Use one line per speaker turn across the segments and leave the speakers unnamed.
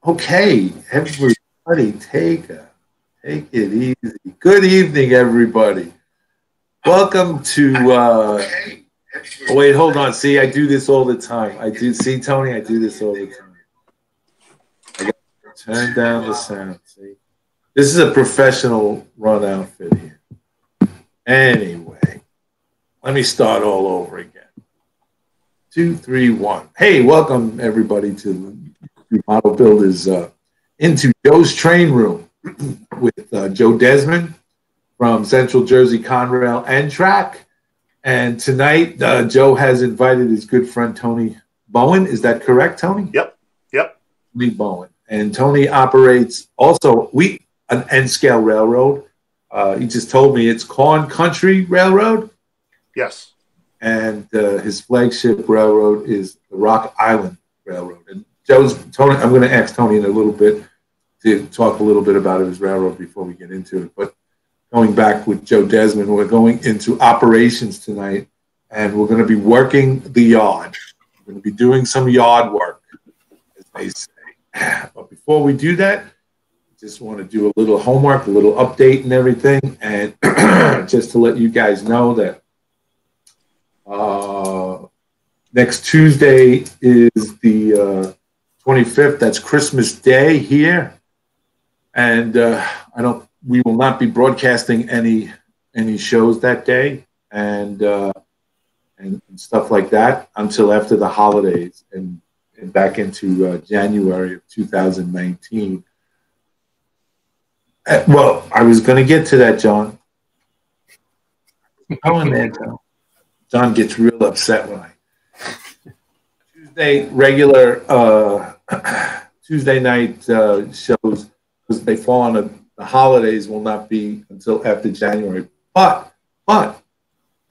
Okay, everybody, take it easy. Good evening, everybody. Welcome to. Wait, hold on. See, I do this all the time. See, Tony. I do this all the time. I got to turn down the sound. See, this is a professional run outfit here. Anyway, let me start all over again. 2, 3, 1. Hey, welcome everybody to Model Builders into Joe's Train Room with Joe Desmond from Central Jersey Conrail and Track. And tonight, Joe has invited his good friend Tony Bowen. Is that correct, Tony?
Yep.
Tony Bowen. And Tony operates also an N-scale railroad. He just told me it's Corn Country Railroad.
Yes.
And his flagship railroad is the Rock Island Railroad. And Tony, I'm going to ask Tony in a little bit to talk a little bit about his railroad before we get into it. But going back with Joe Desmond, we're going into operations tonight, and we're going to be working the yard. We're going to be doing some yard work, as they say. But before we do that, I just want to do a little homework, a little update and everything. And just to let you guys know that next Tuesday is the 25th. That's Christmas Day here, and we will not be broadcasting any shows that day, and stuff like that until after the holidays and back into January of 2019. Well, I was going to get to that, John. Go in there, John. John gets real upset when regular Tuesday night shows, because they fall on the holidays, will not be until after January. But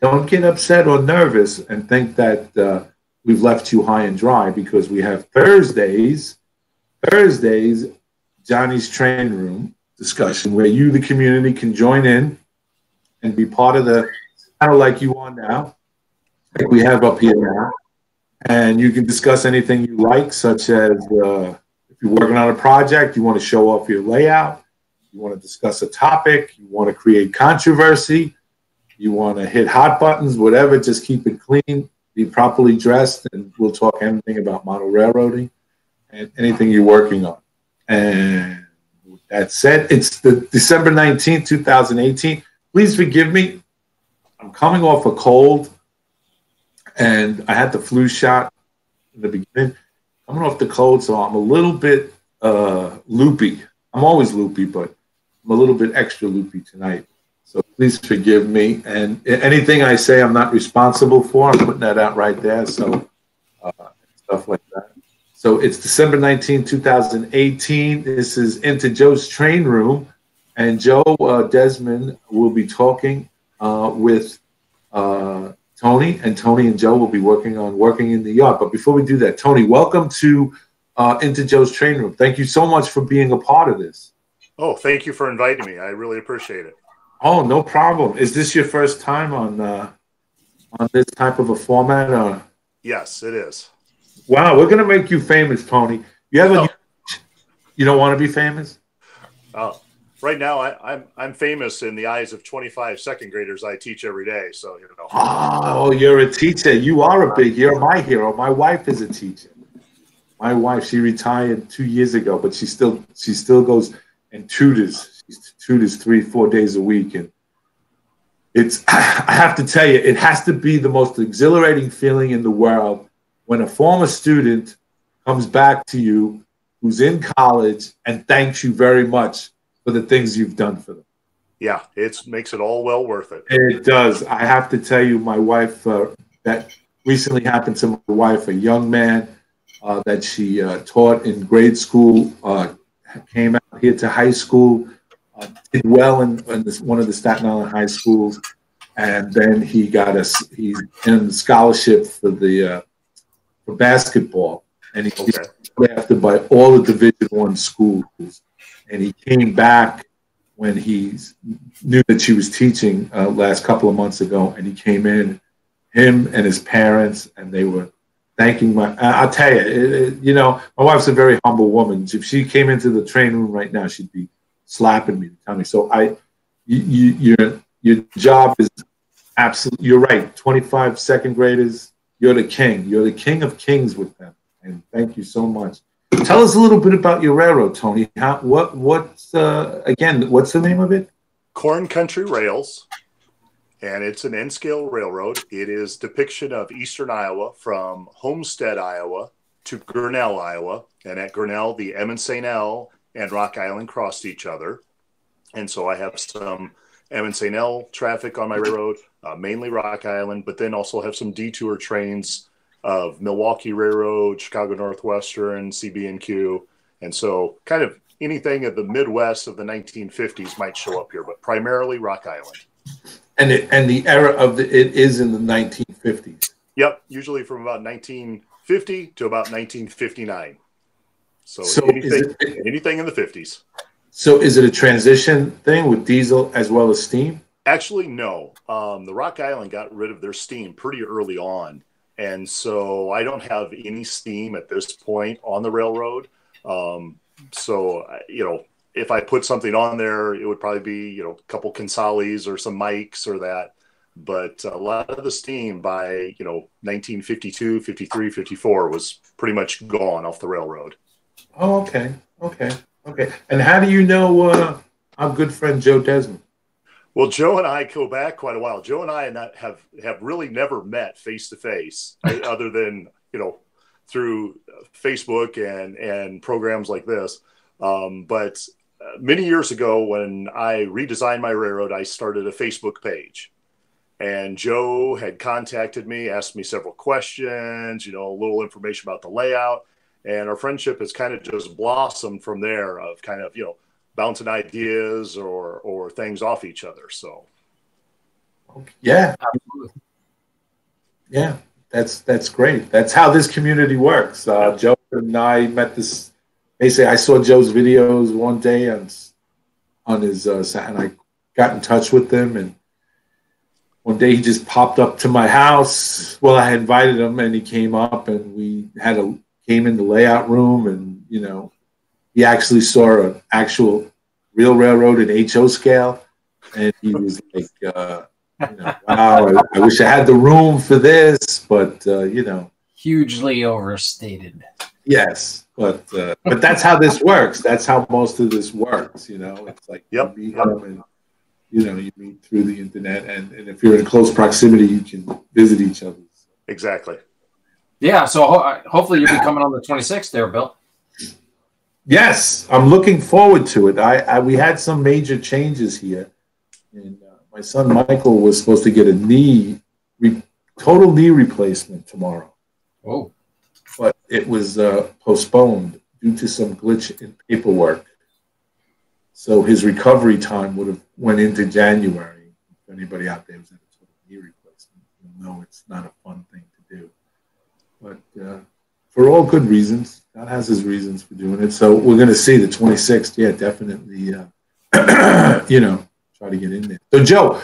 don't get upset or nervous and think that we've left you high and dry, because we have Thursdays, Johnny's Train Room discussion, where you, the community, can join in and be part of the, kind of like you are now, like we have up here now. And you can discuss anything you like, such as if you're working on a project, you want to show off your layout, you want to discuss a topic, you want to create controversy, you want to hit hot buttons, whatever, just keep it clean, be properly dressed, and we'll talk anything about model railroading and anything you're working on. And with that said, it's the December 19th, 2018. Please forgive me. I'm coming off a cold, and I had the flu shot in the beginning. Coming off the cold, so I'm a little bit loopy. I'm always loopy, but I'm a little bit extra loopy tonight. So please forgive me. And anything I say I'm not responsible for, I'm putting that out right there. So stuff like that. So it's December 19, 2018. This is Into Joe's Train Room. And Joe Desmond will be talking with Tony, and Tony and Joe will be working in the yard. But before we do that, Tony, welcome to Into Joe's Train Room. Thank you so much for being a part of this.
Oh, thank you for inviting me. I really appreciate it.
Oh, no problem. Is this your first time on this type of a format? Or?
Yes, it is.
Wow, we're gonna make you famous, Tony. You don't want to be famous?
Oh. Right now, I'm famous in the eyes of 25 second graders I teach every day. So, you know.
Oh, you're a teacher. You are a big hero. My hero. My wife is a teacher. My wife, she retired 2 years ago, but she still goes and tutors. She tutors 3-4 days a week, and I have to tell you, it has to be the most exhilarating feeling in the world when a former student comes back to you who's in college and thanks you very much for the things you've done for them.
Yeah, it makes it all well worth it.
It does. I have to tell you, my wife, that recently happened to my wife, a young man that she taught in grade school, came out here to high school, did well in one of the Staten Island high schools, and then he's in the scholarship for basketball, and he's drafted by all the Division I schools. And he came back when he knew that she was teaching last couple of months ago, and he came in, him and his parents, and they were thanking I'll tell you, you know, my wife's a very humble woman. If she came into the training room right now, she'd be slapping me to tell me. So your job is absolutely, you're right. 25 second graders, you're the king. You're the king of kings with them. And thank you so much. Tell us a little bit about your railroad, Tony. What's the name of it?
Corn Country Rails. And it's an N-scale railroad. It is depiction of eastern Iowa from Homestead, Iowa to Grinnell, Iowa. And at Grinnell, the M and St. L and Rock Island crossed each other. And so I have some M and St. L traffic on my railroad, mainly Rock Island, but then also have some detour trains of Milwaukee Railroad, Chicago Northwestern, CB&Q. And so kind of anything of the Midwest of the 1950s might show up here, but primarily Rock Island.
And the era of it is in the 1950s.
Yep, usually from about 1950 to about 1959. So anything in the 50s.
So is it a transition thing with diesel as well as steam?
Actually, no. The Rock Island got rid of their steam pretty early on. And so I don't have any steam at this point on the railroad. So, you know, if I put something on there, it would probably be, you know, a couple Consales or some mics or that. But a lot of the steam by, you know, 1952, 53, 54 was pretty much gone off the railroad.
Oh, okay. And how do you know our good friend Joe Desmond?
Well, Joe and I go back quite a while. Joe and I have really never met face to face, other than, you know, through Facebook and programs like this. But many years ago, when I redesigned my railroad, I started a Facebook page. And Joe had contacted me, asked me several questions, you know, a little information about the layout. And our friendship has kind of just blossomed from there, of kind of, you know, bouncing ideas or things off each other. So,
yeah, absolutely. Yeah, that's great. That's how this community works. Joe and I met this. Basically, I saw Joe's videos one day on his, and I got in touch with him. And one day he just popped up to my house. Well, I had invited him, and he came up, and we came in the layout room, and you know, he actually saw an actual real railroad in HO scale, and he was like, you know, wow, I wish I had the room for this, but you know,
hugely overstated.
Yes, but that's how this works. That's how most of this works. You know, it's like you meet them, and you know, you meet through the internet, and if you're in close proximity, you can visit each other.
Exactly.
Yeah. So hopefully you'll be coming on the 26th there, Bill.
Yes, I'm looking forward to it. We had some major changes here, and my son Michael was supposed to get a total knee replacement tomorrow.
Oh.
But it was postponed due to some glitch in paperwork. So his recovery time would have went into January. If anybody out there was at a total knee replacement, you'll know it's not a fun thing to do. But for all good reasons, God has his reasons for doing it. So we're going to see the 26th. Yeah, definitely, you know, try to get in there. So, Joe,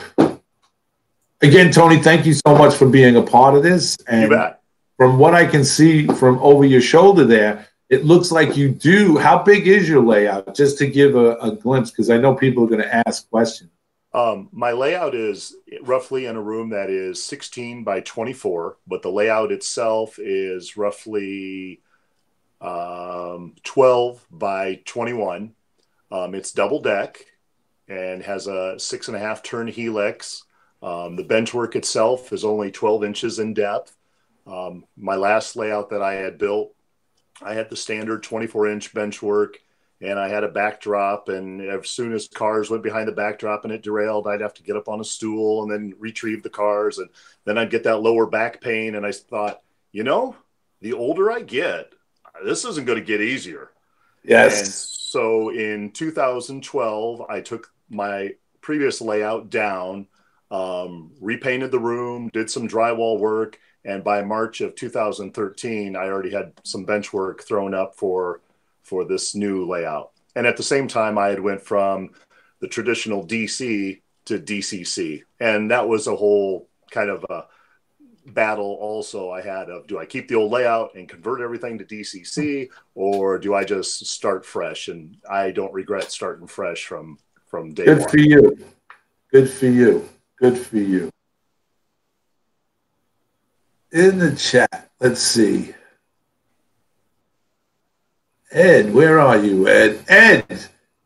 again, Tony, thank you so much for being a part of this. And you bet. From what I can see from over your shoulder there, it looks like you do. How big is your layout? Just to give a glimpse, because I know people are going to ask questions.
My layout is roughly in a room that is 16 by 24, but the layout itself is roughly 12 by 21. It's double deck and has a 6.5 turn helix. The benchwork itself is only 12 inches in depth. My last layout that I had built, I had the standard 24-inch benchwork, and I had a backdrop, and as soon as cars went behind the backdrop and it derailed, I'd have to get up on a stool and then retrieve the cars, and then I'd get that lower back pain. And I thought, you know, the older I get, this isn't going to get easier.
Yes.
And so in 2012, I took my previous layout down, repainted the room, did some drywall work, and by March of 2013, I already had some bench work thrown up for this new layout. And at the same time, I had went from the traditional DC to DCC. And that was a whole kind of a battle also I had of, do I keep the old layout and convert everything to DCC, or do I just start fresh? And I don't regret starting fresh from day one.
Good for you. Good for you. Good for you. In the chat, let's see. Ed, where are you, Ed?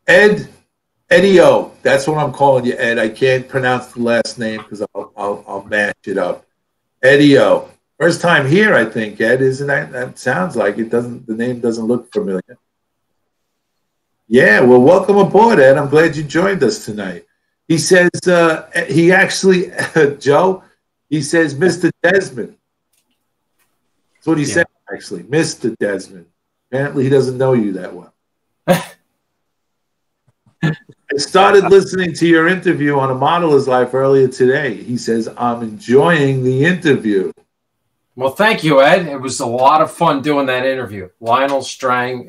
Eddie O. That's what I'm calling you, Ed. I can't pronounce the last name because I'll mash it up. Eddie O. First time here, I think, Ed. Isn't that? That sounds like it. Doesn't the name doesn't look familiar? Yeah. Well, welcome aboard, Ed. I'm glad you joined us tonight. He says he actually, Joe. He says Mr. Desmond. That's what he said. Actually, Mr. Desmond. Apparently, he doesn't know you that well. I started listening to your interview on A Modeler's Life earlier today. He says, I'm enjoying the interview.
Well, thank you, Ed. It was a lot of fun doing that interview. Lionel Strang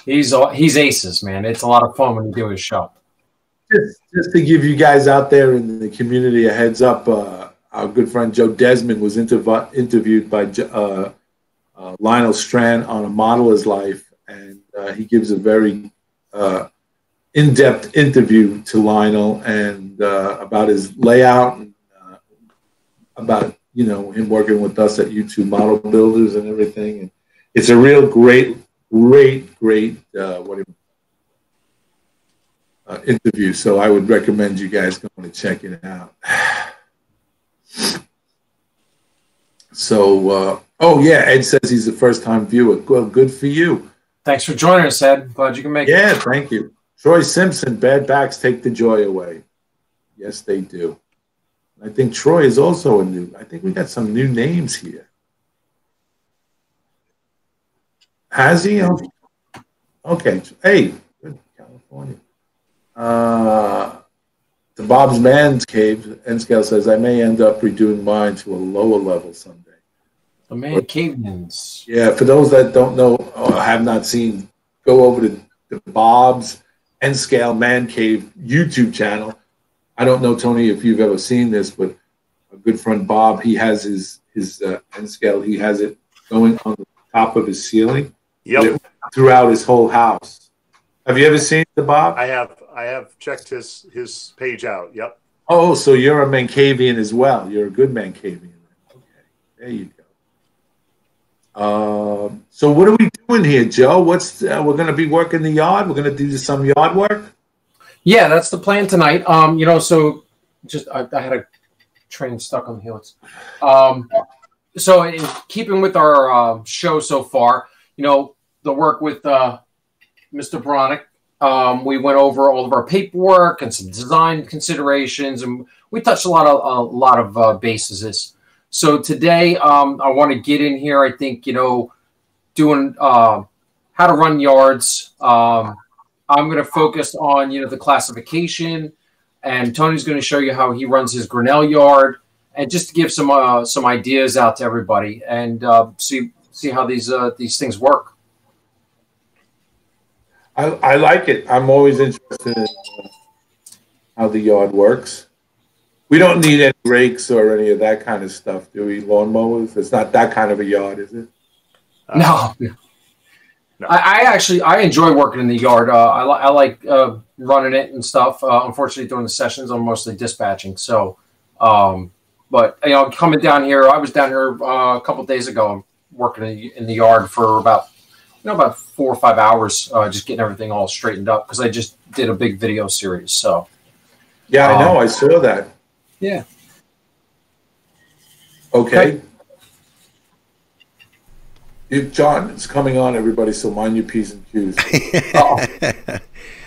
he's aces, man. It's a lot of fun when you do his show.
Just to give you guys out there in the community a heads up, our good friend Joe Desmond was interviewed by Lionel Strang on A Modeler's Life, and he gives a very in-depth interview to Lionel and about his layout and about him working with us at YouTube Model Builders and everything. And it's a real great interview. So I would recommend you guys going to check it out. So, Ed says he's a first-time viewer. Well, good for you.
Thanks for joining us, Ed. Glad you can make it.
Yeah, thank you. Troy Simpson, bad backs take the joy away. Yes, they do. I think Troy is also I think we got some new names here. Has he? Okay. Hey, good, California. The Bob's Man's Cave, N-Scale says, I may end up redoing mine to a lower level someday.
The Man Caveman's.
Yeah, for those that don't know or have not seen, go over to the Bob's N-Scale Man Cave YouTube channel. I don't know, Tony, if you've ever seen this, but a good friend Bob, he has his N-Scale. He has it going on the top of his ceiling.
Yep.
Throughout his whole house. Have you ever seen the Bob?
I have checked his page out. Yep.
Oh, so you're a Mancavian as well. You're a good Mancavian. Okay, there you go. So what are we doing here, Joe? We're going to be working the yard. We're going to do some yard work.
Yeah, that's the plan tonight. So just I had a train stuck on the helix. So in keeping with our show so far, the work with Mr. Bronick, we went over all of our paperwork and some design considerations, and we touched a lot of bases. So today, I want to get in here. I think doing how to run yards. I'm going to focus on the classification, and Tony's going to show you how he runs his Grinnell yard, and just to give some ideas out to everybody, and see how these things work.
I like it. I'm always interested in how the yard works. We don't need any rakes or any of that kind of stuff, do we? Lawnmowers? It's not that kind of a yard, is it?
No. I enjoy working in the yard. I like running it and stuff. Unfortunately, during the sessions, I'm mostly dispatching. So, but coming down here, I was down here a couple of days ago. I'm working in the yard for about 4 or 5 hours, just getting everything all straightened up because I just did a big video series. So,
yeah, I know. I saw that.
Yeah.
Okay. John, it's coming on, everybody, so mind your P's and Q's.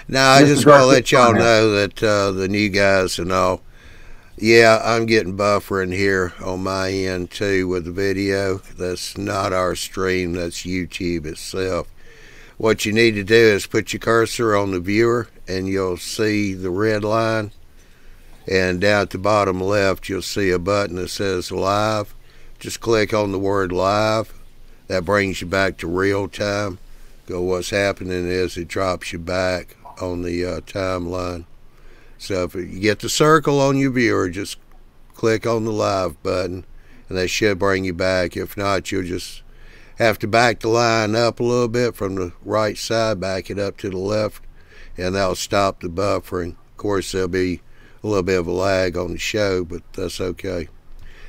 No, I just want to let y'all know that the new guys and all, yeah, I'm getting buffering here on my end, too, with the video. That's not our stream. That's YouTube itself. What you need to do is put your cursor on the viewer, and you'll see the red line. And down at the bottom left, you'll see a button that says Live. Just click on the word Live. That brings you back to real time. What's happening is it drops you back on the timeline. So if you get the circle on your viewer, just click on the live button and they should bring you back. If not, you'll just have to back the line up a little bit from the right side, back it up to the left, and that'll stop the buffering. Of course, there'll be a little bit of a lag on the show, but that's okay.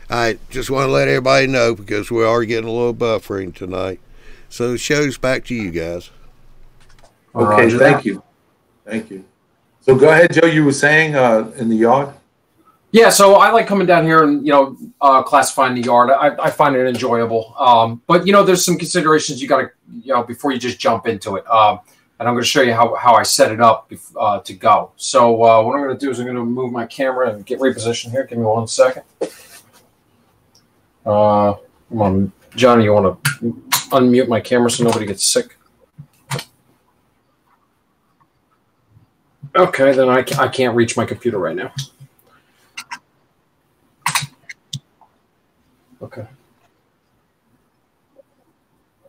I just want to let everybody know because we are getting a little buffering tonight. So the show's back to you guys.
Okay, thank you. Thank you. So go ahead, Joe. You were saying in the yard?
Yeah, so I like coming down here and, classifying the yard. I find it enjoyable. But, there's some considerations you got to, before you just jump into it. And I'm going to show you how I set it up to go. So what I'm going to do is I'm going to move my camera and get repositioned here. Give me 1 second. Come on, Johnny, you want to unmute my camera so nobody gets sick? Okay, then I can't reach my computer right now. Okay.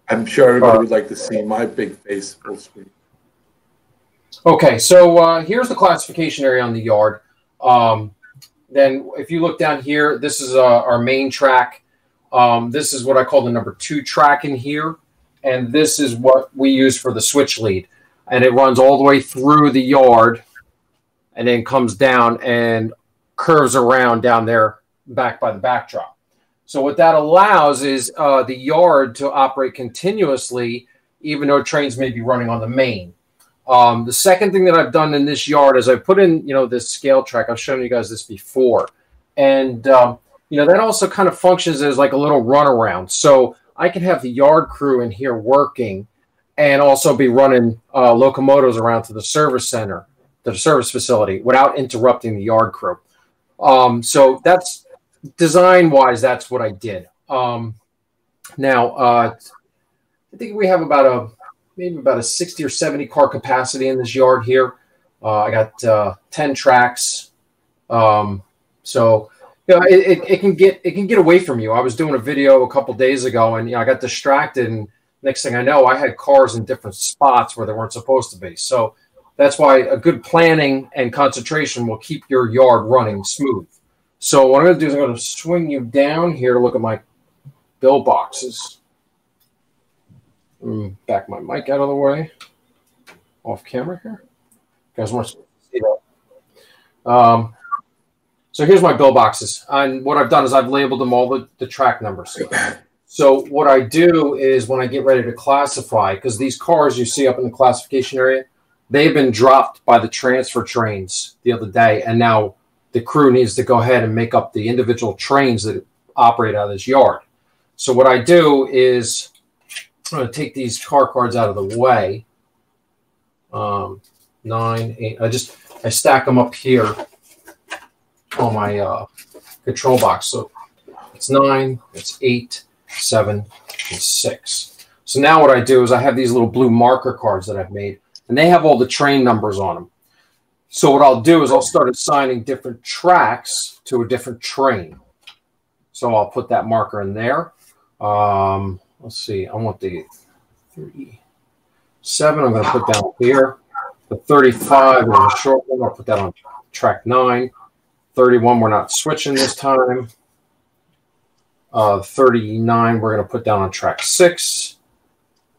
I'm sure everybody would like to see my big face full screen.
Okay, so here's the classification area on the yard. Then if you look down here, this is our main track. This is what I call the number 2 track in here. And this is what we use for the switch lead. And it runs all the way through the yard and then comes down and curves around down there back by the backdrop. So what that allows is the yard to operate continuously, even though trains may be running on the main. The second thing that I've done in this yard is I put in, this scale track. I've shown you guys this before. And, that also kind of functions as like a little runaround. So I can have the yard crew in here working and also be running locomotives around to the service center, to the service facility, without interrupting the yard crew. So that's design-wise, that's what I did. Now, I think we have maybe about a 60 or 70 car capacity in this yard here. I got 10 tracks. So it can get away from you. I was doing a video a couple days ago, and I got distracted, and next thing I know, I had cars in different spots where they weren't supposed to be. So that's why a good planning and concentration will keep your yard running smooth. So what I'm going to do is I'm going to swing you down here to look at my bill boxes. Back my mic out of the way. Off camera here. You guys want to see that? So here's my bill boxes. And what I've done is I've labeled them all the track numbers. So what I do is when I get ready to classify, because these cars you see up in the classification area, they've been dropped by the transfer trains the other day, and now the crew needs to go ahead and make up the individual trains that operate out of this yard. So what I do is I'm going to take these car cards out of the way. 9, 8. I stack them up here on my control box. So it's 9, it's 8, 7, and 6. So now what I do is I have these little blue marker cards that I've made, and they have all the train numbers on them. So what I'll do is I'll start assigning different tracks to a different train. So I'll put that marker in there. Let's see. I want the 37. I'm going to put down here. The 35 is a short one. I'll put that on track 9. 31, we're not switching this time. 39, we're going to put down on track 6.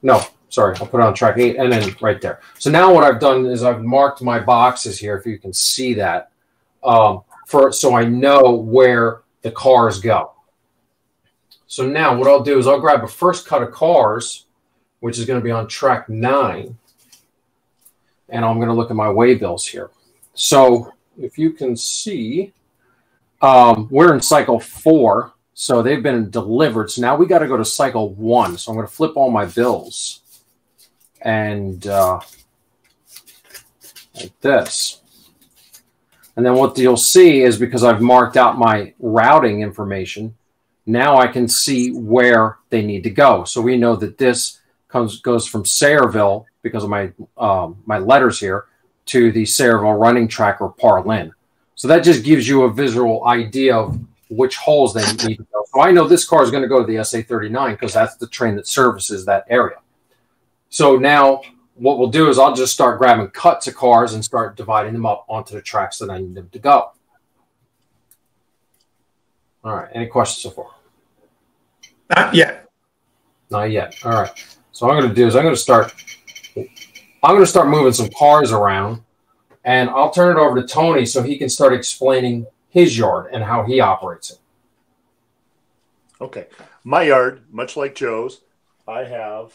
No, sorry, I'll put it on track 8 and then right there. So now what I've done is I've marked my boxes here, if you can see that, so I know where the cars go. So now what I'll do is I'll grab a first cut of cars, which is going to be on track 9, and I'm going to look at my way bills here. So if you can see, we're in cycle 4, so they've been delivered. So now we got to go to cycle 1. So I'm going to flip all my bills and like this. And then what you'll see is because I've marked out my routing information, now I can see where they need to go. So we know that this goes from Sayreville, because of my my letters here, to the Sayreville running track or Parlin. So that just gives you a visual idea of which holes they need to go. So I know this car is going to go to the SA39 because that's the train that services that area. So now what we'll do is I'll just start grabbing cuts of cars and start dividing them up onto the tracks that I need them to go. All right. Any questions so far?
Not yet.
Not yet. All right. So what I'm going to do is I'm going to start moving some cars around, and I'll turn it over to Tony so he can start explaining his yard and how he operates it.
Okay. My yard, much like Joe's, I have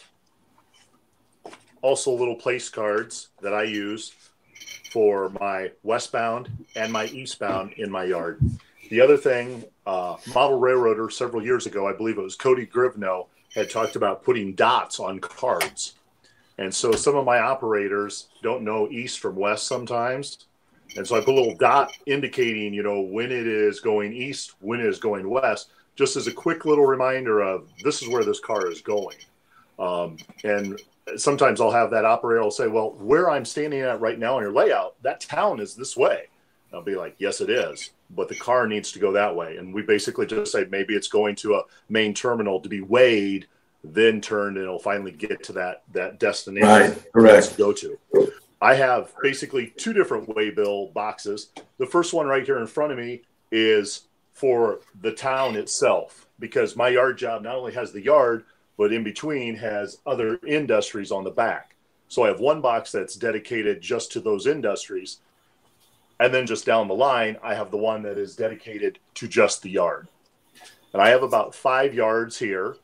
also little place cards that I use for my westbound and my eastbound in my yard. The other thing, Model Railroader several years ago, I believe it was Cody Grivno, had talked about putting dots on cards. And so some of my operators don't know east from west sometimes. And so I put a little dot indicating, you know, when it is going east, when it is going west, just as a quick little reminder of this is where this car is going. And sometimes I'll have that operator will say, well, where I'm standing at right now in your layout, that town is this way. And I'll be like, yes, it is. But the car needs to go that way. And we basically just say maybe it's going to a main terminal to be weighed, then turned, and it'll finally get to that destination.
Right, correct.
To go to. I have basically two different waybill boxes. The first one right here in front of me is for the town itself, because my yard job not only has the yard, but in between has other industries on the back. So I have one box that's dedicated just to those industries. And then just down the line, I have the one that is dedicated to just the yard. And I have about 5 yards here,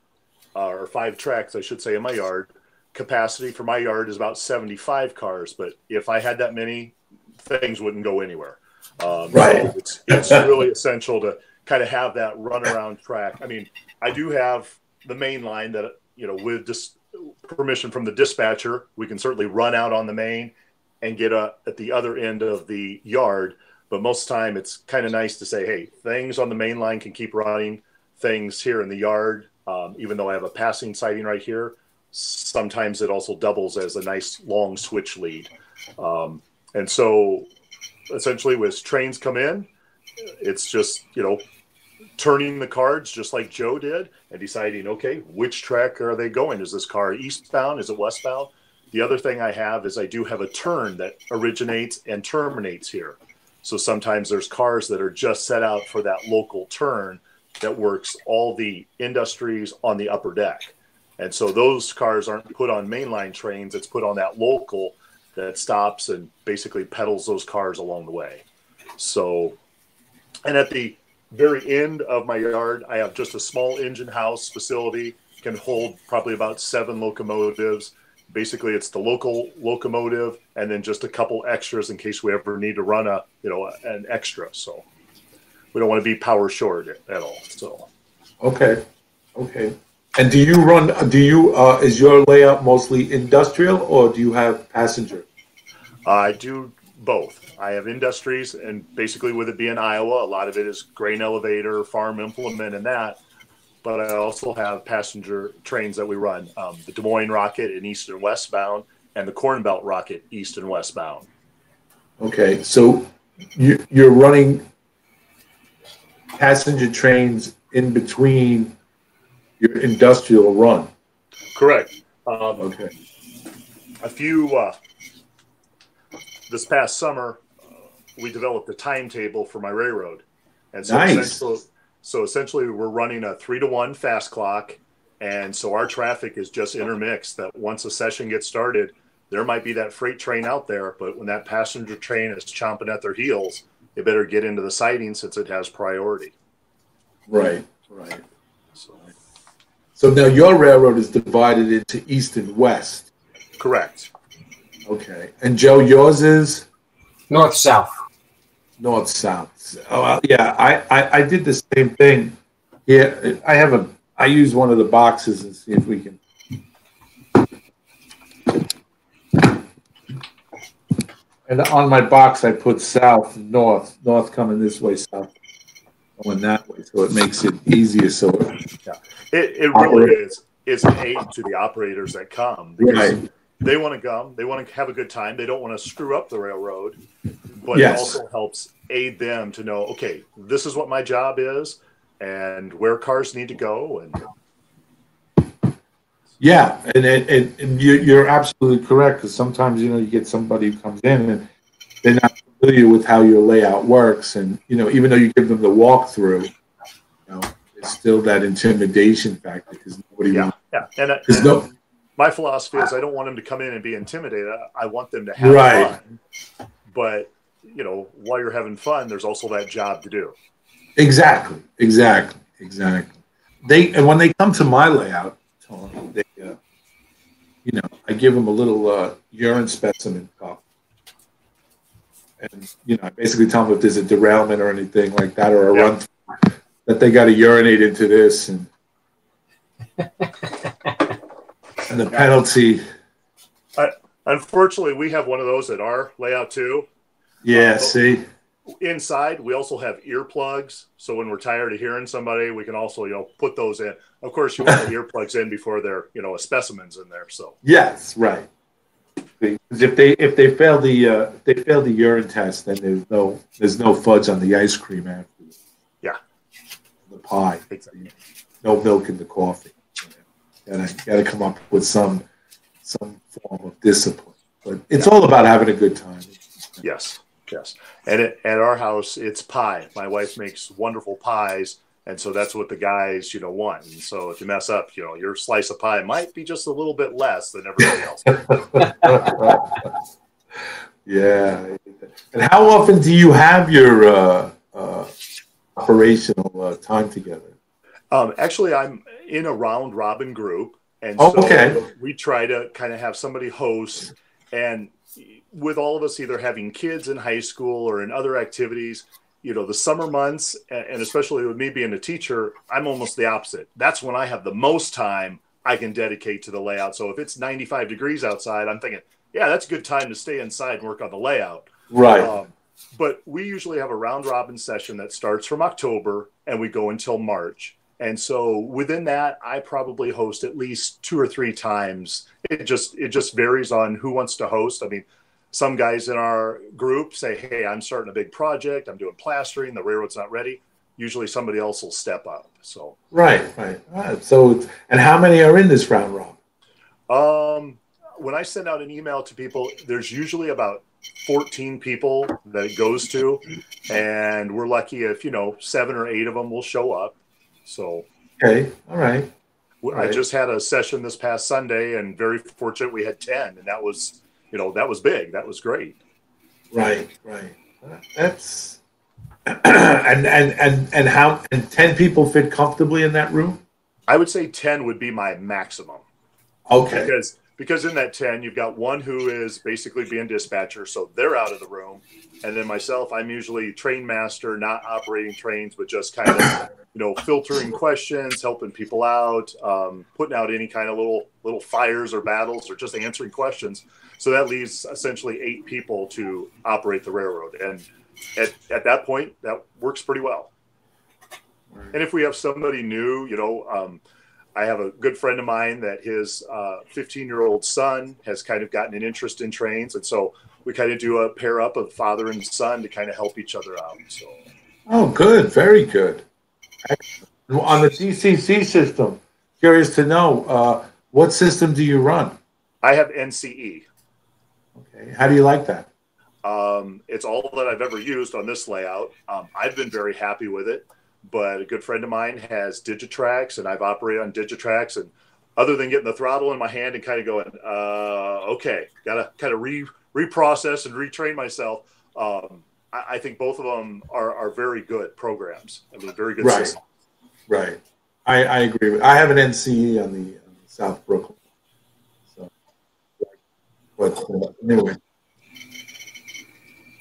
or 5 tracks, I should say, in my yard. Capacity for my yard is about 75 cars. But if I had that many, things wouldn't go anywhere.
Right.
So it's really essential to kind of have that runaround track. I mean, I do have the main line that, you know, with permission from the dispatcher, we can certainly run out on the main and get at the other end of the yard. But most of the time, it's kind of nice to say, hey, things on the main line can keep running. Things here in the yard, even though I have a passing siding right here, sometimes it also doubles as a nice long switch lead. And so essentially, as trains come in, it's just, you know, turning the cards just like Joe did and deciding, okay, which track are they going? Is this car eastbound? Is it westbound? The other thing I have is I do have a turn that originates and terminates here. So sometimes there's cars that are just set out for that local turn that works all the industries on the upper deck. And so those cars aren't put on mainline trains. It's put on that local that stops and basically pedals those cars along the way. So, and at the very end of my yard, I have just a small engine house facility, can hold probably about 7 locomotives. Basically, it's the local locomotive and then just a couple extras in case we ever need to run an extra. So we don't want to be power short at all. So
okay. And is your layout mostly industrial or do you have passenger?
I do both. I have industries, and basically with it being Iowa, a lot of it is grain elevator, farm implement, and that. But I also have passenger trains that we run, the Des Moines Rocket in east and westbound, and the Corn Belt Rocket east and westbound.
Okay, so you're running passenger trains in between your industrial run.
Correct.
Okay.
This past summer, we developed a timetable for my railroad, and so
nice.
So essentially, we're running a 3-to-1 fast clock, and so our traffic is just intermixed. That once a session gets started, there might be that freight train out there, but when that passenger train is chomping at their heels, they better get into the siding since it has priority.
Right. So now your railroad is divided into east and west.
Correct.
Okay. And Joe, yours is?
North-south.
North-south. Oh, yeah, I did the same thing. Yeah, I use one of the boxes and see if we can. And on my box, I put south and north. North coming this way, south going that way. So it makes it easier. So
it really is. It's an aid to the operators that come.
Right.
They want to come. They want to have a good time. They don't want to screw up the railroad. But
yes.
It also helps aid them to know, okay, this is what my job is and where cars need to go. And
yeah, and you're absolutely correct, because sometimes, you get somebody who comes in and they're not familiar with how your layout works. And, even though you give them the walkthrough, they still that intimidation factor because nobody wants.
Yeah. And my philosophy is I don't want them to come in and be intimidated. I want them to have fun. But, you know, while you're having fun, there's also that job to do.
Exactly. And when they come to my layout, Tony, they, you know, I give them a little urine specimen cup. And, you know, I basically tell them if there's a derailment or anything like that or a run that they got to urinate into this. And and the penalty.
Unfortunately, we have one of those at our layout too.
Yeah, see.
Inside, we also have earplugs. So when we're tired of hearing somebody, we can also, you know, put those in. Of course, you want the earplugs in before they're, you know, a specimen's in there. So
yes, right. Because if they fail the urine test, then there's no fudge on the ice cream after.
Yeah.
The pie.
Exactly.
No milk in the coffee. Gotta come up with some form of discipline. But it's all about having a good time.
Yes. And at our house, it's pie. My wife makes wonderful pies, and so that's what the guys, you know, want. And so if you mess up, you know, your slice of pie might be just a little bit less than everybody else.
Yeah. And how often do you have your operational time together?
Actually, I'm in a round robin group, and so we try to kind of have somebody host. And with all of us either having kids in high school or in other activities, you know, the summer months, and especially with me being a teacher, I'm almost the opposite. That's when I have the most time I can dedicate to the layout. So if it's 95 degrees outside, I'm thinking, yeah, that's a good time to stay inside and work on the layout.
Right.
But we usually have a round robin session that starts from October and we go until March. And so within that, I probably host at least 2 or 3 times. It just varies on who wants to host. I mean, some guys in our group say, hey, I'm starting a big project. I'm doing plastering. The railroad's not ready. Usually somebody else will step up. So
Right. So, and how many are in this round robin?
When I send out an email to people, there's usually about 14 people that it goes to. And we're lucky if, you know, 7 or 8 of them will show up. So,
okay. All right.
I just had a session this past Sunday and very fortunate we had 10, and that was, you know, that was big. That was great.
Right. That's and how 10 people fit comfortably in that room?
I would say 10 would be my maximum.
Okay.
Because in that 10, you've got one who is basically being dispatcher, so they're out of the room. And then myself, I'm usually train master, not operating trains, but just kind of, you know, filtering questions, helping people out, putting out any kind of little fires or battles or just answering questions. So that leaves essentially 8 people to operate the railroad. And at that point, that works pretty well. And if we have somebody new, you know, I have a good friend of mine that his 15-year-old son has kind of gotten an interest in trains. And so we kind of do a pair up of father and son to kind of help each other out. So.
Oh, good. Very good. On the DCC system, curious to know, what system do you run?
I have NCE.
Okay. How do you like that?
It's all that I've ever used on this layout. I've been very happy with it. But a good friend of mine has Digitrax, and I've operated on Digitrax. And other than getting the throttle in my hand and kind of going, okay, got to kind of reprocess and retrain myself, I think both of them are very good programs. I mean, very good systems.
Right. I agree. I have an NCE on the South Brooklyn. So, but anyway.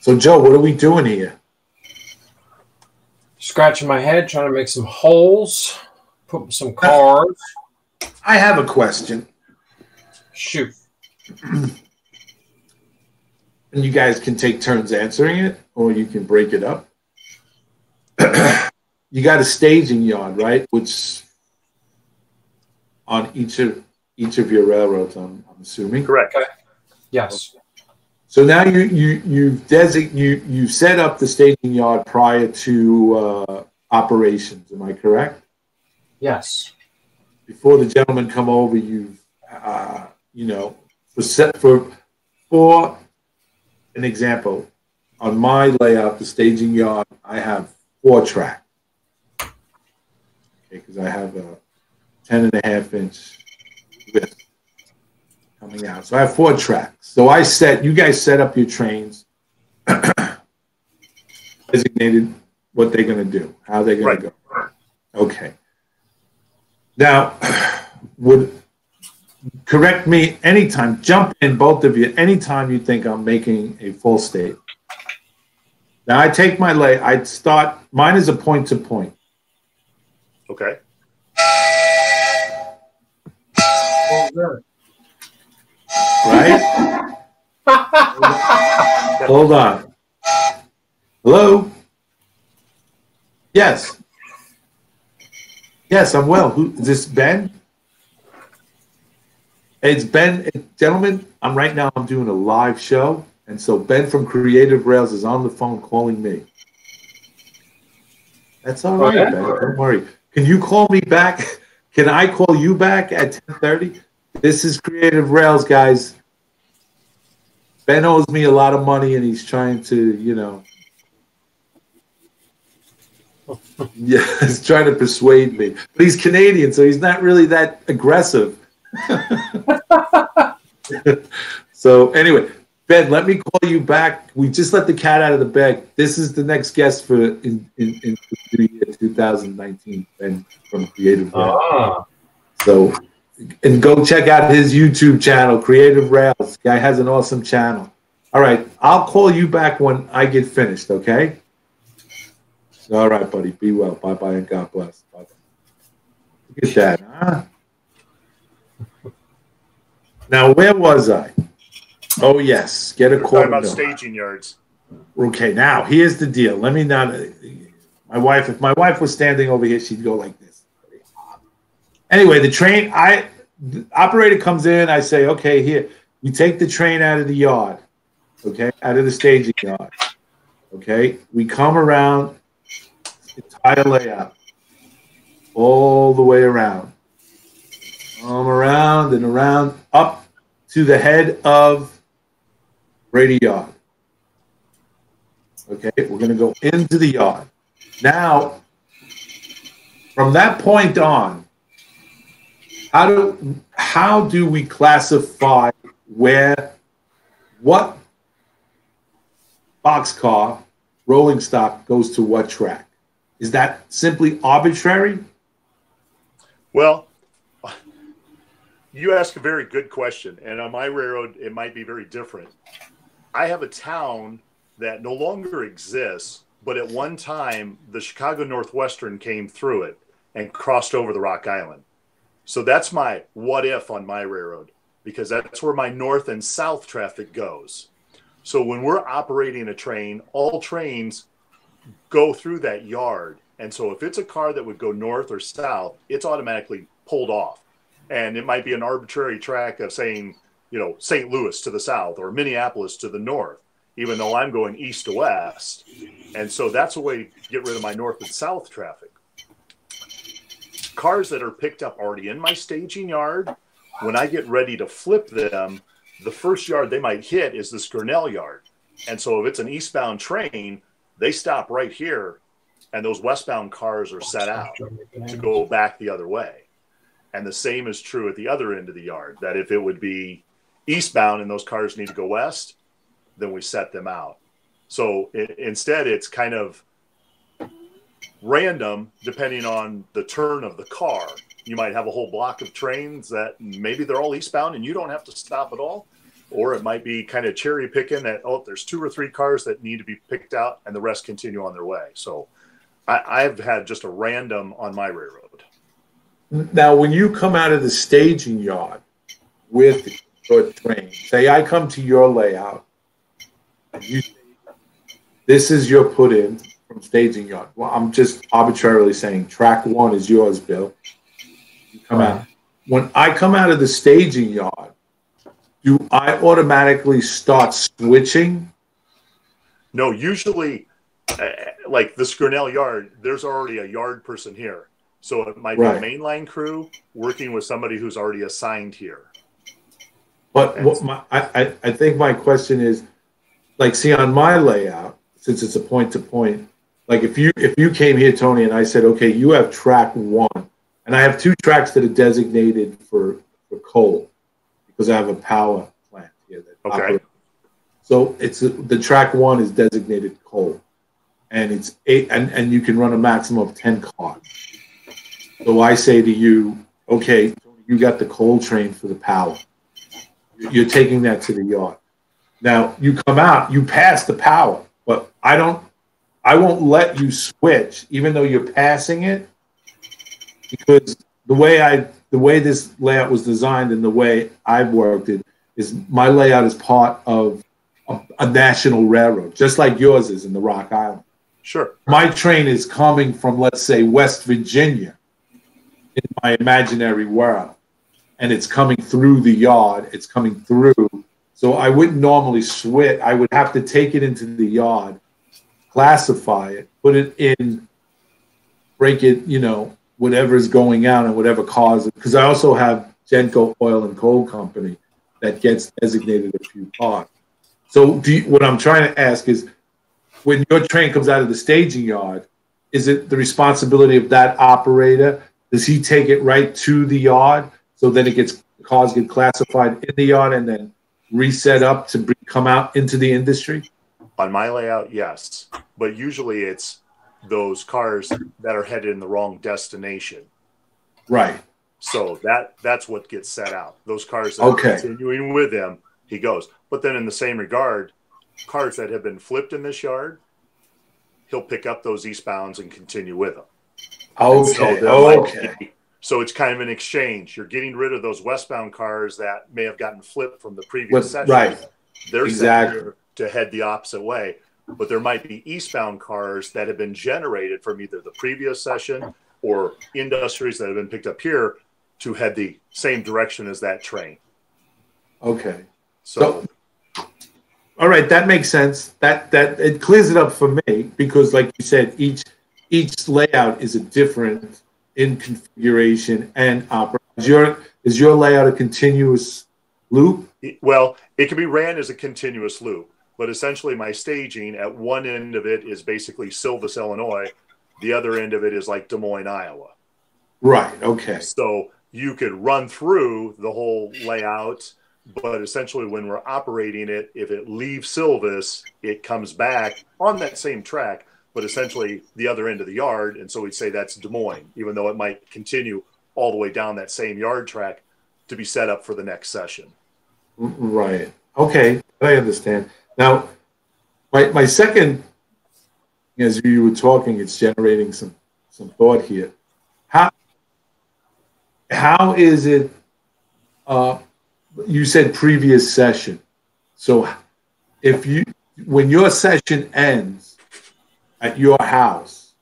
So, Joe, what are we doing here?
Scratching my head, trying to make some holes, put some cars.
I have a question.
Shoot.
And you guys can take turns answering it, or you can break it up. You got a staging yard, right? Which on each of your railroads, I'm assuming.
Correct.
Okay. Yes.
So now you set up the staging yard prior to operations. Am I correct?
Yes.
Before the gentlemen come over, for an example, on my layout, the staging yard, I have 4 track. Okay, because I have a 10.5-inch width coming out. So I have 4 tracks. So you guys set up your trains, designated what they're going to do, how they're going to go. Okay. Now, correct me anytime, jump in, both of you, anytime you think I'm making a full state. Now I take my mine is a point to point.
Okay.
Right? Hold on. Hello? Yes. Yes, I'm well. Who is this, Ben? It's Ben. Gentlemen, I'm doing a live show. And so Ben from Creative Rails is on the phone calling me. That's all right, Ben. Don't worry. Can you call me back? Can I call you back at 10:30? This is Creative Rails, guys. Ben owes me a lot of money, and he's trying to, yeah, he's trying to persuade me. But he's Canadian, so he's not really that aggressive. So anyway, Ben, let me call you back. We just let the cat out of the bag. This is the next guest for in the year 2019, Ben from Creative Rails. So, and go check out his YouTube channel, Creative Rails. Guy has an awesome channel. All right, I'll call you back when I get finished, okay? All right, buddy. Be well. Bye-bye, and God bless. Bye-bye. Look at that, huh? Now, where was I? Oh, yes. Get a quarter.
Talking about staging yards.
Okay, now, here's the deal. Let me not... if my wife was standing over here, she'd go like this. Anyway, the operator comes in. I say, okay, here. We take the train out of the yard, okay, out of the staging yard, okay? We come around the entire layout, all the way around. Come around and around, up to the head of Brady Yard. Okay, we're going to go into the yard. Now, from that point on, how do we classify what boxcar, rolling stock goes to what track? Is that simply arbitrary?
Well, you ask a very good question, and on my railroad, it might be very different. I have a town that no longer exists, but at one time, the Chicago Northwestern came through it and crossed over the Rock Island. So that's my what if on my railroad, because that's where my north and south traffic goes. So when we're operating a train, all trains go through that yard. And so if it's a car that would go north or south, it's automatically pulled off. And it might be an arbitrary track of saying, St. Louis to the south or Minneapolis to the north, even though I'm going east to west. And so that's a way to get rid of my north and south traffic. Cars that are picked up already in my staging yard, when I get ready to flip them, the first yard they might hit is this Grinnell yard. And so if it's an eastbound train, they stop right here, and those westbound cars are set out to go back the other way. And the same is true at the other end of the yard, that if it would be eastbound and those cars need to go west, then we set them out. So instead, it's kind of random depending on the turn of the car. You might have a whole block of trains that maybe they're all eastbound and you don't have to stop at all. Or it might be kind of cherry picking that, there's 2 or 3 cars that need to be picked out and the rest continue on their way. So I've had just a random on my railroad.
Now, when you come out of the staging yard with your train, say I come to your layout, and you say, this is your put in from staging yard. Well, I'm just arbitrarily saying track 1 is yours, Bill. You come out. When I come out of the staging yard, do I automatically start switching?
No, usually, like this Grinnell yard, there's already a yard person here. So it might be a mainline crew working with somebody who's already assigned here.
But I think my question is, like, see, on my layout, since it's a point-to-point, like if you came here, Tony, and I said, okay, you have track 1, and I have 2 tracks that are designated for coal because I have a power plant here that operates. So it's the track 1 is designated coal, and it's 8, and you can run a maximum of 10 cars. So I say to you, okay, you got the coal train for the power. You're taking that to the yard. Now you come out, you pass the power, but I won't let you switch, even though you're passing it, because the way this layout was designed and the way I've worked it is my layout is part of a national railroad, just like yours is in the Rock Island.
Sure. My
train is coming from, let's say, West Virginia in my imaginary world, and it's coming through the yard. It's coming through. So I wouldn't normally switch. I would have to take it into the yard, classify it, put it in, break it, whatever is going out and whatever cause it. Because I also have Genco Oil and Coal Company that gets designated a few parts. So what I'm trying to ask is, when your train comes out of the staging yard, is it the responsibility of that operator? Does he take it right to the yard so then cars get classified in the yard and then reset up to come out into the industry?
On my layout, yes. But usually it's those cars that are headed in the wrong destination.
Right.
So that's what gets set out. Those cars that are continuing with him, he goes. But then in the same regard, cars that have been flipped in this yard, he'll pick up those eastbounds and continue with them.
Okay.
So it's kind of an exchange. You're getting rid of those westbound cars that may have gotten flipped from the previous session.
Right.
They're set here to head the opposite way. But there might be eastbound cars that have been generated from either the previous session or industries that have been picked up here to head the same direction as that train.
Okay. So all right, that makes sense. That it clears it up for me, because like you said, each layout is a different in configuration and operation. Is your layout a continuous loop?
Well, it can be ran as a continuous loop, but essentially my staging at one end of it is basically Silvis, Illinois. The other end of it is like Des Moines, Iowa.
Right. Okay.
So you could run through the whole layout, but essentially when we're operating it, if it leaves Silvis, it comes back on that same track, but essentially the other end of the yard. And so we'd say that's Des Moines, even though it might continue all the way down that same yard track to be set up for the next session.
Right. Okay. I understand. Now, my second, as you were talking, it's generating some thought here. How is it, you said previous session. So when your session ends at your house,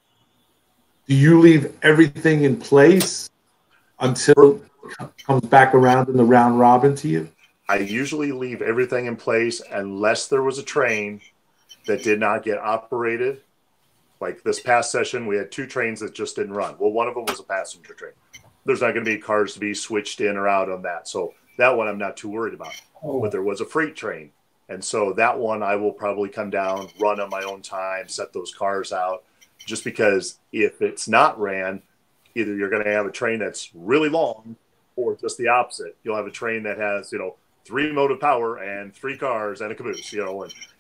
do you leave everything in place until it comes back around in the round robin to you?
I usually leave everything in place unless there was a train that did not get operated. Like this past session, we had 2 trains that just didn't run. Well, one of them was a passenger train. There's not going to be cars to be switched in or out on that. So that one I'm not too worried about. But there was a freight train. And so that one I will probably come down, run on my own time, set those cars out. Just because if it's not ran, either you're going to have a train that's really long or just the opposite. You'll have a train that has, 3 motive power and 3 cars and a caboose,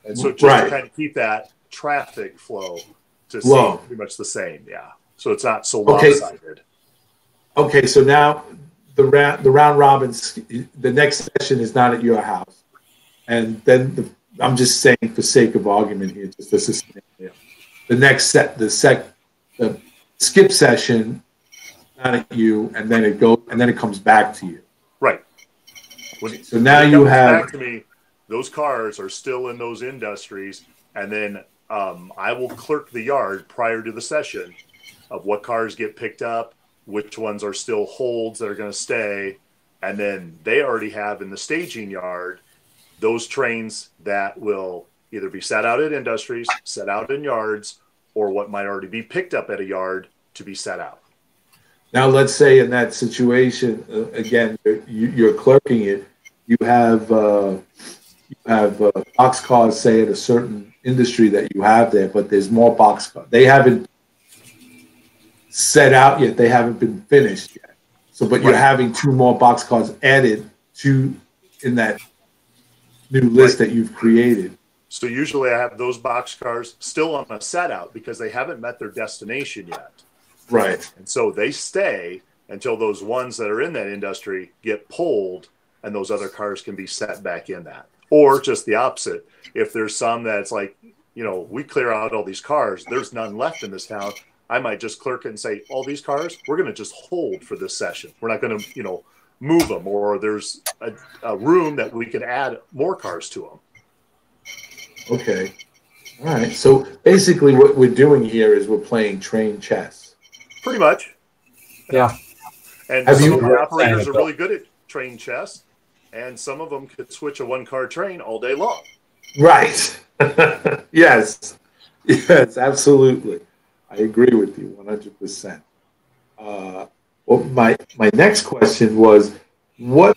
and so just to kind of keep that traffic flow to see pretty much the same. Yeah. So it's not so lopsided.
Okay. So now the round robins, the next session is not at your house. And then I'm just saying for sake of argument here, just this is the next set, the skip session, not at you, and then it comes back to you.
Right.
So now you have.
Back to me, those cars are still in those industries, and then I will clerk the yard prior to the session of what cars get picked up, which ones are still holds that are going to stay, and then they already have in the staging yard those trains that will either be set out at industries, set out in yards, or what might already be picked up at a yard to be set out.
Now, let's say in that situation, again, you're clerking it. You have you have boxcars, say, at a certain industry that you have there, but there's more boxcars. They haven't set out yet. They haven't been finished yet. So, but you're having 2 more boxcars added to in that new list that you've created.
So usually I have those boxcars still on a set out because they haven't met their destination yet.
Right.
And so they stay until those ones that are in that industry get pulled and those other cars can be set back in that. Or just the opposite. If there's some that's like, you know, we clear out all these cars, there's none left in this town, I might just clerk it and say, all these cars, we're going to just hold for this session. We're not going to, you know, move them. Or there's a room that we can add more cars to them.
Okay. All right. So basically what we're doing here is we're playing train chess.
Pretty much.
Yeah.
And some of our operators are really good at train chess, and some of them could switch a 1-car train all day long.
Right. Yes. Yes, absolutely. I agree with you 100%. Well, my next question was, what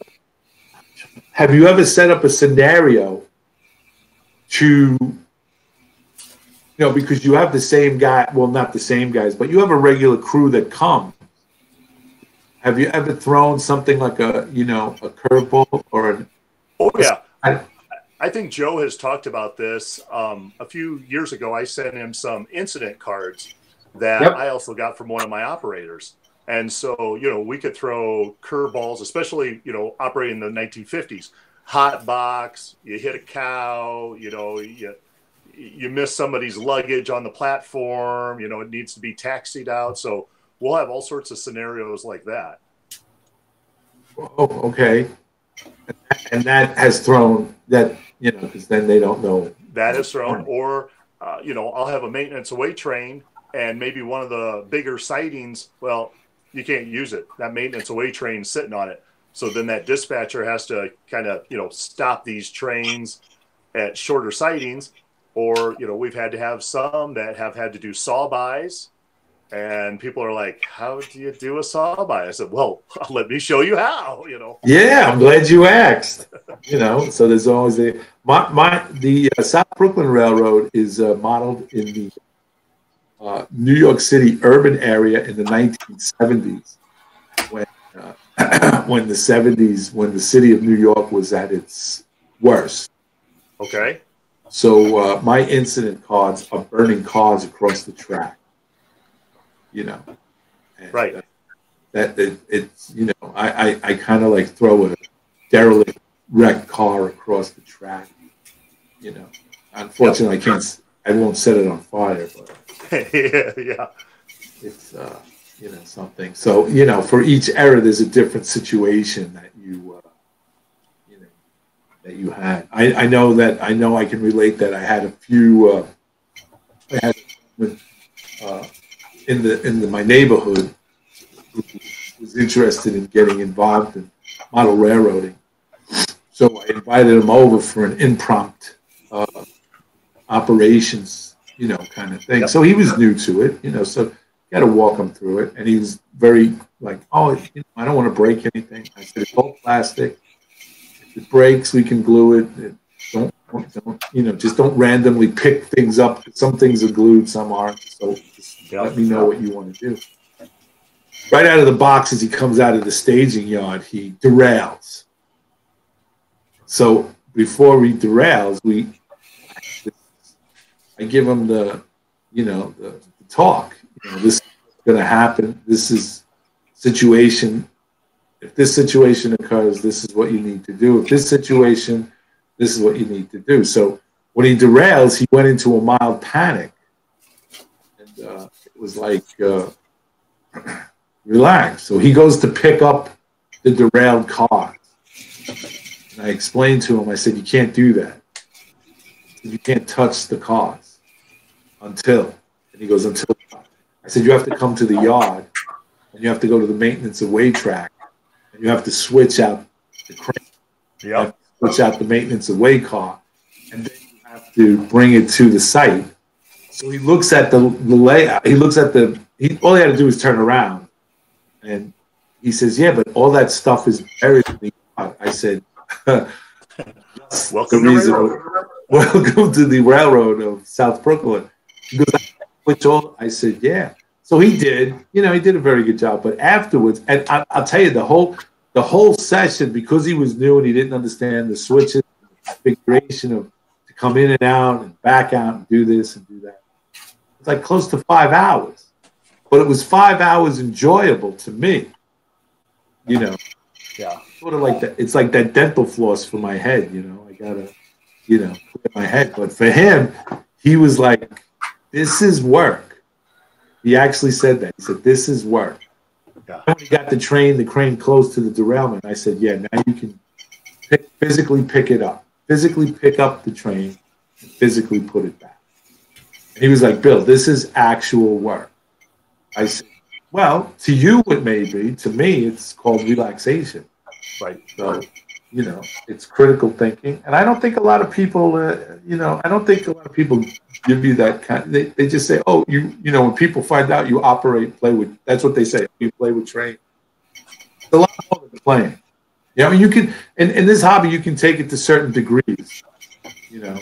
have you ever set up a scenario to, you know, because you have the same guy, well, not the same guys, but you have a regular crew that come. Have you ever thrown something like a, you know, a curveball or an...
Oh, yeah. I think Joe has talked about this. A few years ago, I sent him some incident cards that I also got from one of my operators. And so, you know, we could throw curveballs, especially, you know, operating in the 1950s. Hot box, you hit a cow, you know, you miss somebody's luggage on the platform, you know, it needs to be taxied out. So we'll have all sorts of scenarios like that.
Oh, okay. And that has thrown that, you know, because then they don't know.
That is thrown. Or, you know, I'll have a maintenance away train and maybe one of the bigger sightings, well, you can't use it. That maintenance away train's sitting on it. So then that dispatcher has to kind of, you know, stop these trains at shorter sightings. Or, you know, we've had to have some that have had to do saw-bys. And people are like, how do you do a saw-by? I said, well, let me show you how, you know.
Yeah, I'm glad you asked. You know, so there's always the South Brooklyn Railroad is modeled in the New York City urban area in the 1970s when the city of New York was at its worst.
Okay.
So my incident cards are burning cars across the track. You know, and,
right.
It's, you know, I kind of like throw a derelict wrecked car across the track. You know, unfortunately, I won't set it on fire, but
yeah,
it's you know, something. So, you know, for each era, there's a different situation that you know, that you had. I know I can relate that I had a few. In my neighborhood who was interested in getting involved in model railroading. So I invited him over for an impromptu operations, you know, kind of thing. Yep. So he was new to it, you know, so you got to walk him through it. And he was very like, oh, you know, I don't want to break anything. I said, it's all plastic. If it breaks, we can glue it. Don't, you know, just don't randomly pick things up. Some things are glued, some aren't. So just let me know what you want to do. Right out of the box, as he comes out of the staging yard, he derails. So before he derails, I give him the, you know, the talk. You know, this is going to happen. This is situation. If this situation occurs, this is what you need to do. If this situation, this is what you need to do. So when he derails, he went into a mild panic. And it was like, relax. So he goes to pick up the derailed car. And I explained to him, I said, you can't do that. You can't touch the cars until. And he goes, until. I said, you have to come to the yard and you have to go to the maintenance away track and you have to switch out the crane.
Yep.
Switch out the maintenance away car, and then you have to bring it to the site. So he looks at the layout. He looks at all he had to do is turn around. And he says, yeah, but all that stuff is buried in the yard. I said,
Welcome to railroad.
Welcome to the railroad of South Brooklyn. He goes, I said, yeah. So he did. You know, he did a very good job. But afterwards, and I'll tell you, the whole session, because he was new and he didn't understand the switches, the configuration of to come in and out and back out and do this and do that. It's like close to 5 hours. But it was 5 hours enjoyable to me. You know.
Yeah.
Sort of like that. It's like that dental floss for my head, you know. I gotta, you know, clear my head. But for him, he was like, this is work. He actually said that. He said, this is work.
Yeah.
When he got the crane close to the derailment, I said, yeah, now you can physically pick it up. Physically pick up the train and physically put it back. And he was like, Bill, this is actual work. I said, well, to you it may be. To me, it's called relaxation.
Right.
So, you know, it's critical thinking. And I don't think a lot of people, you know, I don't think a lot of people give you that kind. They just say, oh, you know, when people find out you play with, that's what they say. You play with train. It's a lot more than playing. You know, you can, in this hobby, you can take it to certain degrees. You know,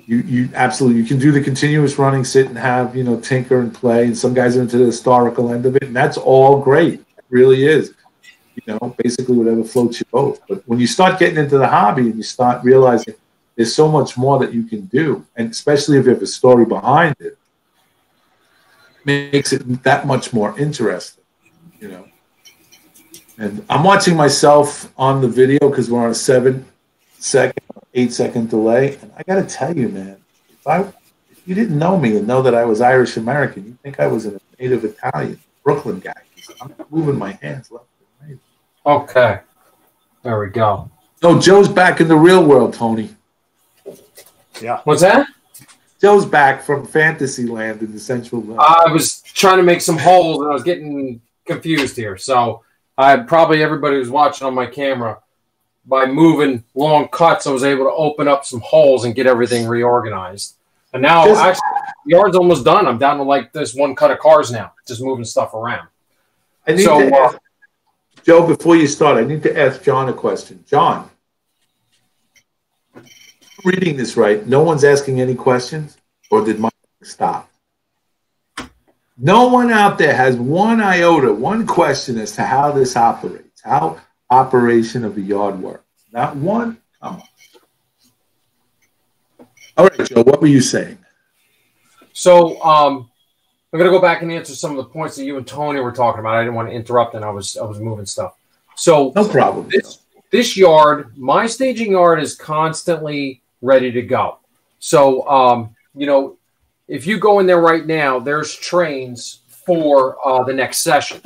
you absolutely, you can do the continuous running, sit and have, you know, tinker and play. And some guys are into the historical end of it. And that's all great. It really is. You know, basically whatever floats your boat. But when you start getting into the hobby and you start realizing there's so much more that you can do, and especially if you have a story behind it, makes it that much more interesting, you know. And I'm watching myself on the video because we're on a 7-second, 8-second delay. And I got to tell you, man, if you didn't know me and know that I was Irish American, you'd think I was a native Italian, Brooklyn guy. I'm moving my hands left.
Okay. There we go.
No, Joe's back in the real world, Tony.
Yeah.
What's that?
Joe's back from Fantasyland in the Central Valley.
I was trying to make some holes, and I was getting confused here. So probably everybody who's watching on my camera, by moving long cuts, I was able to open up some holes and get everything reorganized. And now, actually, the yard's almost done. I'm down to like this one cut of cars now, just moving stuff around.
I need to ask, Joe, before you start, I need to ask John a question. John, reading this right, no one's asking any questions, or did my stop? No one out there has one iota, one question as to how this operates, how operation of the yard works. Not one? Come on. All right, Joe, what were you saying?
So I'm going to go back and answer some of the points that you and Tony were talking about. I didn't want to interrupt, and I was moving stuff. So
no problem.
This yard, my staging yard, is constantly ready to go. So, you know, if you go in there right now, there's trains for the next session.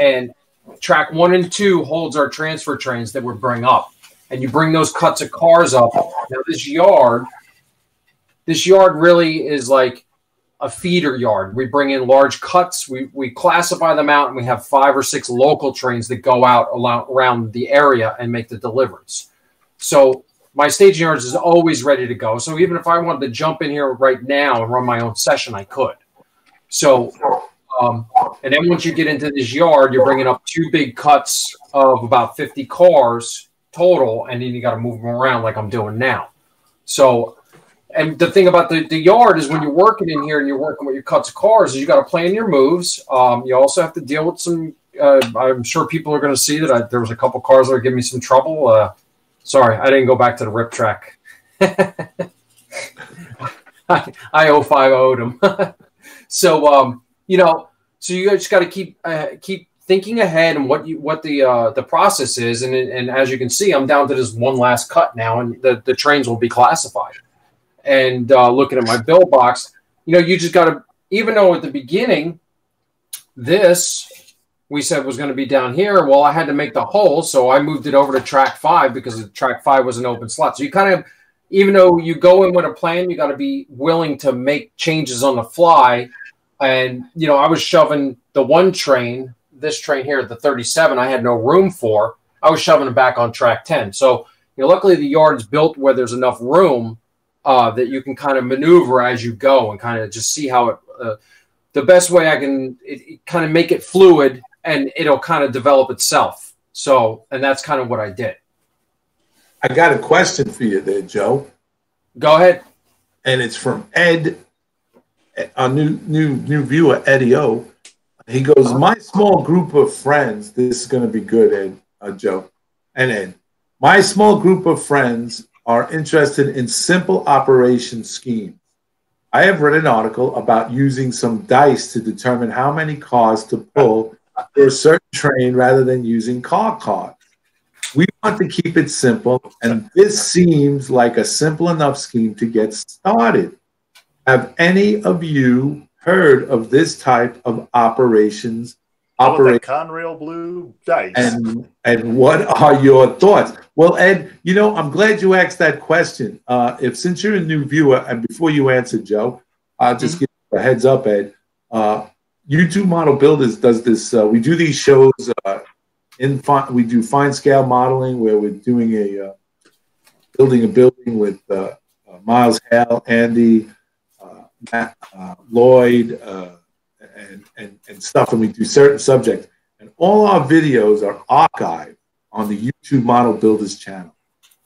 And track 1 and 2 holds our transfer trains that we bring up. And you bring those cuts of cars up. Now, this yard really is like a feeder yard. We bring in large cuts. We classify them out, and we have 5 or 6 local trains that go out around the area and make the deliveries. So my staging yard is always ready to go. So even if I wanted to jump in here right now and run my own session, I could. So, and then once you get into this yard, you're bringing up 2 big cuts of about 50 cars total, and then you got to move them around like I'm doing now. So, and the thing about the yard is when you're working in here and you're working with your cuts of cars is you got to plan your moves. You also have to deal with some, I'm sure people are going to see that there was a couple cars that were giving me some trouble. Sorry, I didn't go back to the rip track. I 05'd them. So, you know, so you just got to keep thinking ahead and what the process is. And as you can see, I'm down to this one last cut now, and the trains will be classified. And looking at my bill box, you know, you just got to, even though at the beginning, this we said was going to be down here. Well, I had to make the hole, so I moved it over to track 5 because track 5 was an open slot. So you kind of, even though you go in with a plan, you got to be willing to make changes on the fly. And, you know, I was shoving the one train, this train here, the 37, I had no room for. I was shoving it back on track 10. So, you know, luckily the yard's built where there's enough room that you can kind of maneuver as you go and kind of just see how it, the best way I can kind of make it fluid and it'll kind of develop itself. So, and that's kind of what I did.
I got a question for you there, Joe.
Go ahead.
And it's from Ed, our new viewer, Eddie O. He goes, my small group of friends, this is going to be good, Ed, Joe, and Ed. My small group of friends are interested in simple operation schemes. I have read an article about using some dice to determine how many cars to pull for a certain train rather than using car cards. We want to keep it simple, and this seems like a simple enough scheme to get started. Have any of you heard of this type of operations?
Conrail Blue dice.
And what are your thoughts? Well, Ed, you know, I'm glad you asked that question. Since you're a new viewer, and before you answer, Joe, I'll just give you a heads up, Ed. YouTube Model Builders does this. We do these shows we do fine scale modeling where we're doing building a building with Miles Hale, Andy, Matt, Lloyd, and stuff, and we do certain subjects. And all our videos are archived on the YouTube Model Builders channel.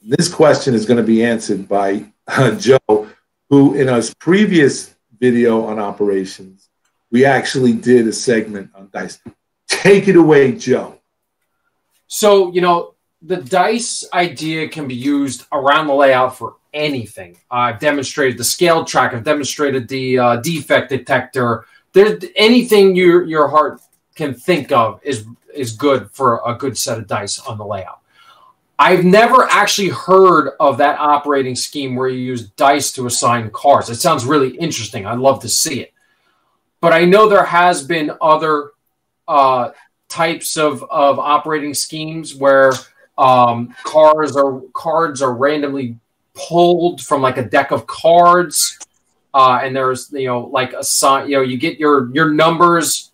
And this question is going to be answered by Joe, who in our previous video on operations, we actually did a segment on dice. Take it away, Joe.
So, you know, the dice idea can be used around the layout for anything. I've demonstrated the scale track. I've demonstrated the defect detector. There's anything your heart can think of is good for a good set of dice on the layout. I've never actually heard of that operating scheme where you use dice to assign cars. It sounds really interesting. I'd love to see it. But I know there has been other types of operating schemes where cards are randomly pulled from like a deck of cards, and there's like a sign. You get your numbers,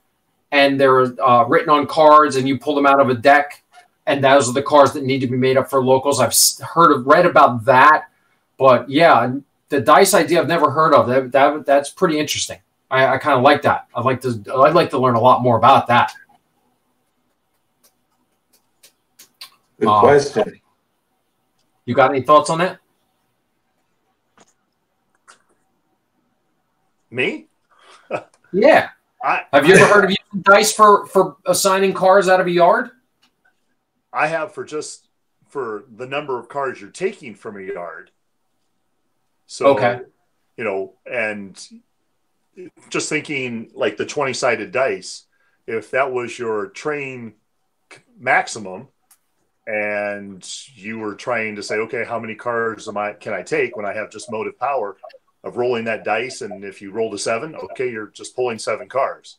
and they're written on cards, and you pull them out of a deck, and those are the cards that need to be made up for locals. I've read about that, but yeah, the dice idea I've never heard of. That's pretty interesting. I kind of like that. I'd like to learn a lot more about that.
Good question.
You got any thoughts on that?
Me?
Yeah. Have you ever heard of using dice for assigning cars out of a yard?
I have for the number of cars you're taking from a yard. So,
okay.
And just thinking like the 20-sided dice, if that was your train maximum, and you were trying to say, okay, how many cars can I take when I have just motive power of rolling that dice? And if you rolled a 7, okay, you're just pulling 7 cars.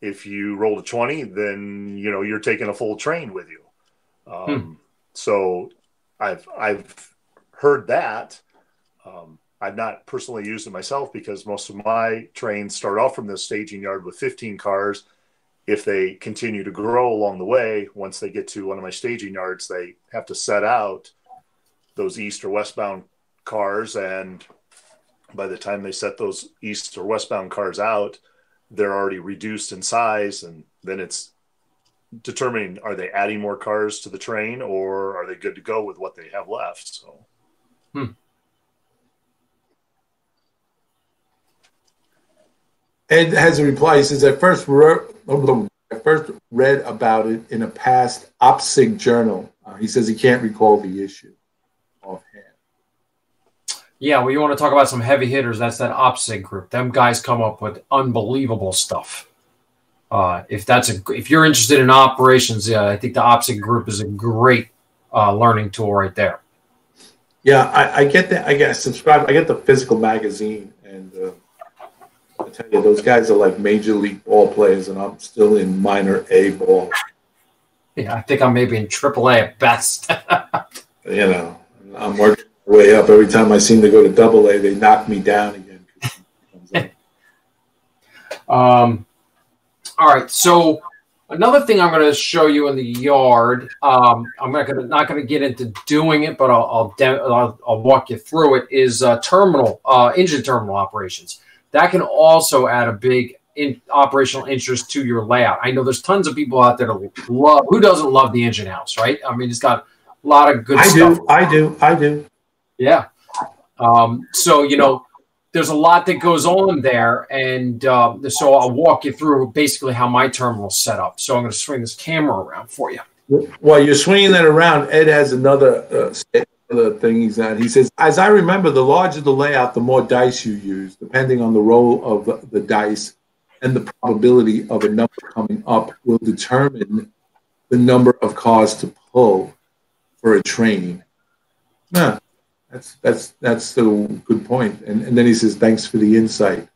If you rolled a 20, then you're taking a full train with you. So I've heard that. I've not personally used it myself because most of my trains start off from this staging yard with 15 cars. If they continue to grow along the way, once they get to one of my staging yards, they have to set out those east or westbound cars. And by the time they set those east or westbound cars out, they're already reduced in size. And then it's determining, are they adding more cars to the train or are they good to go with what they have left? So.
Ed has a reply. He says, I first read about it in a past OPSIG journal. He says he can't recall the issue offhand.
Yeah, well, you want to talk about some heavy hitters, that's that OPSIG group. Them guys come up with unbelievable stuff. If you're interested in operations, yeah, I think the OPSIG group is a great learning tool right there.
Yeah, I get that. I get the physical magazine, and I tell you, those guys are like major league ball players, and I'm still in minor A ball.
Yeah, I think I'm maybe in AAA at best.
I'm working my way up. Every time I seem to go to AA, they knock me down again.
All right, so another thing I'm going to show you in the yard. I'm not going to get into doing it, but I'll walk you through it. Is engine terminal operations. That can also add a big operational interest to your layout. I know there's tons of people out there who doesn't love the engine house, right? I mean, it's got A lot of good stuff.
I do.
Yeah. So, you know, there's a lot that goes on there. And so I'll walk you through basically how my terminal's set up. So I'm going to swing this camera around for you.
While you're swinging that around, Ed has another thing he's at. He says, as I remember, the larger the layout, the more dice you use, depending on the roll of the dice and the probability of a number coming up will determine the number of cars to pull for a train. Yeah, that's a good point. And then he says, thanks for the insight,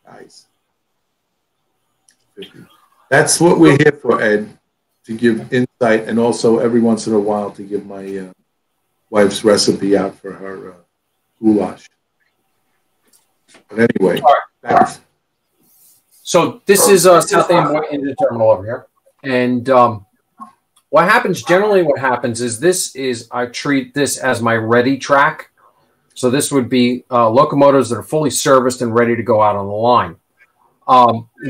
guys. That's what we're here for, Ed, to give insight, and also every once in a while to give my wife's recipe out for her goulash. But anyway, thanks.
So this is South Amboy Engine Terminal over here. And what happens is I treat this as my ready track. So this would be locomotives that are fully serviced and ready to go out on the line.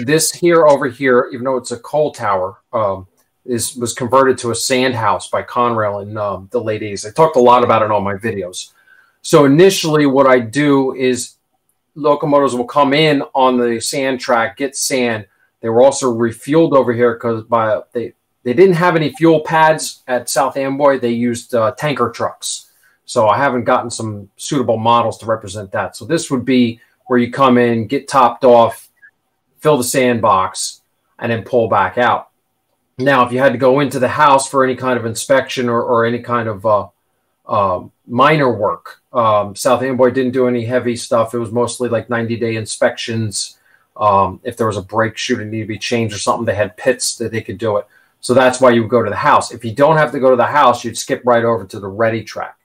This here over here, even though it's a coal tower, was converted to a sand house by Conrail in the late 80s. I talked a lot about it in all my videos. So initially what I do is locomotives will come in on the sand track, get sand. They were also refueled over here because they didn't have any fuel pads at South Amboy. They used tanker trucks. So I haven't gotten some suitable models to represent that. So this would be where you come in, get topped off, fill the sandbox, and then pull back out. Now, if you had to go into the house for any kind of inspection or any kind of minor work, South Amboy didn't do any heavy stuff. It was mostly like 90-day inspections. If there was a brake shoe that needed to be changed or something, they had pits that they could do it. So that's why you would go to the house. If you don't have to go to the house, you'd skip right over to the ready track.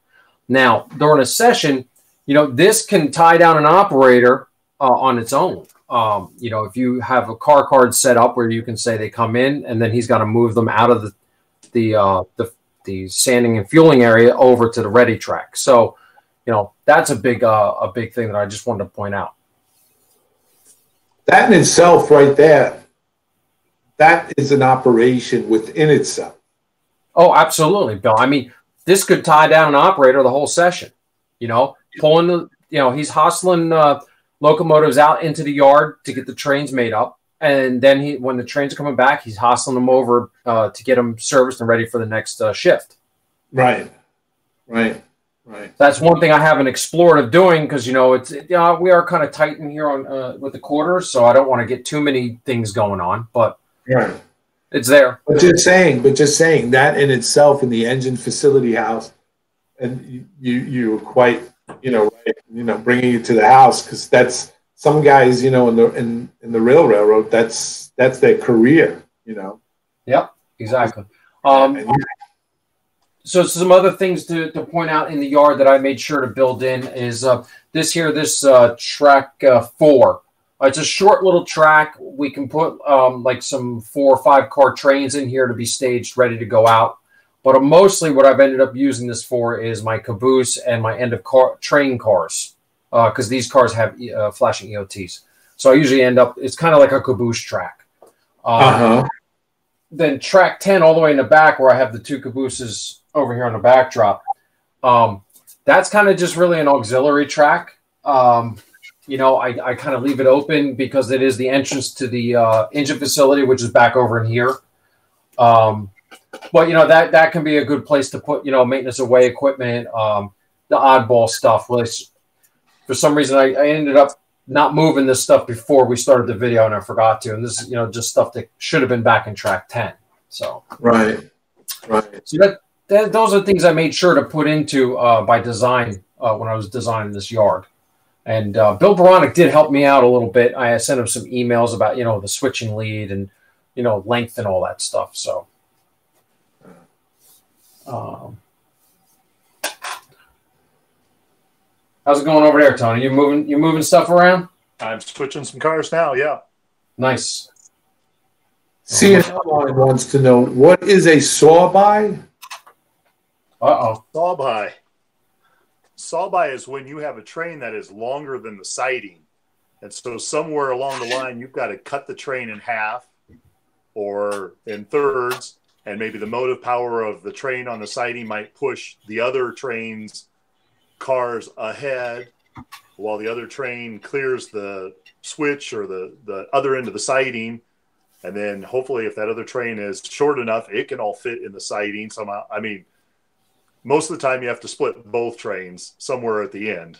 Now, during a session, you know, this can tie down an operator on its own. You know, if you have a car card set up where you can say they come in and then he's got to move them out of the sanding and fueling area over to the ready track. So, you know, that's a big thing that I just wanted to point out.
That in itself right there, that is an operation within itself.
Oh, absolutely, Bill. I mean, this could tie down an operator the whole session, you know, pulling the, you know, he's hustling locomotives out into the yard to get the trains made up. And then when the trains are coming back, he's hustling them over to get them serviced and ready for the next shift.
Right.
That's one thing I haven't explored of doing because, you know, we are kind of tight in here on with the quarters, so I don't want to get too many things going on, but
right.
It's there.
But just saying that in itself in the engine facility house, and you're quite, you know, right, you know, bringing it to the house, because that's some guys, you know, in the railroad, that's their career, you know. Yep,
exactly. So some other things to point out in the yard that I made sure to build in is this track 4. It's a short little track. We can put like some 4 or 5 car trains in here to be staged, ready to go out. But mostly what I've ended up using this for is my caboose and my end of train cars, because these cars have flashing EOTs. So I usually end up, it's kind of like a caboose track. Then track 10 all the way in the back where I have the 2 cabooses over here on the backdrop. That's kind of just really an auxiliary track. You know, I kind of leave it open because it is the entrance to the engine facility, which is back over in here. But, you know, that can be a good place to put, you know, maintenance away equipment, the oddball stuff. For some reason, I ended up not moving this stuff before we started the video, and I forgot to. And this is, you know, just stuff that should have been back in track 10. So
right.
So those are things I made sure to put into by design when I was designing this yard. And Bill Baronic did help me out a little bit. I sent him some emails about, you know, the switching lead and, you know, length and all that stuff. So, how's it going over there, Tony? You moving stuff around?
I'm switching some cars now. Yeah.
Nice.
CNL wants to know, what is a saw-by?
Saw-by. Saw-by is when you have a train that is longer than the siding. And so somewhere along the line, you've got to cut the train in half or in thirds and maybe the motive power of the train on the siding might push the other train's cars ahead while the other train clears the switch or the other end of the siding. And then hopefully if that other train is short enough, it can all fit in the siding somehow. I mean, most of the time you have to split both trains somewhere at the end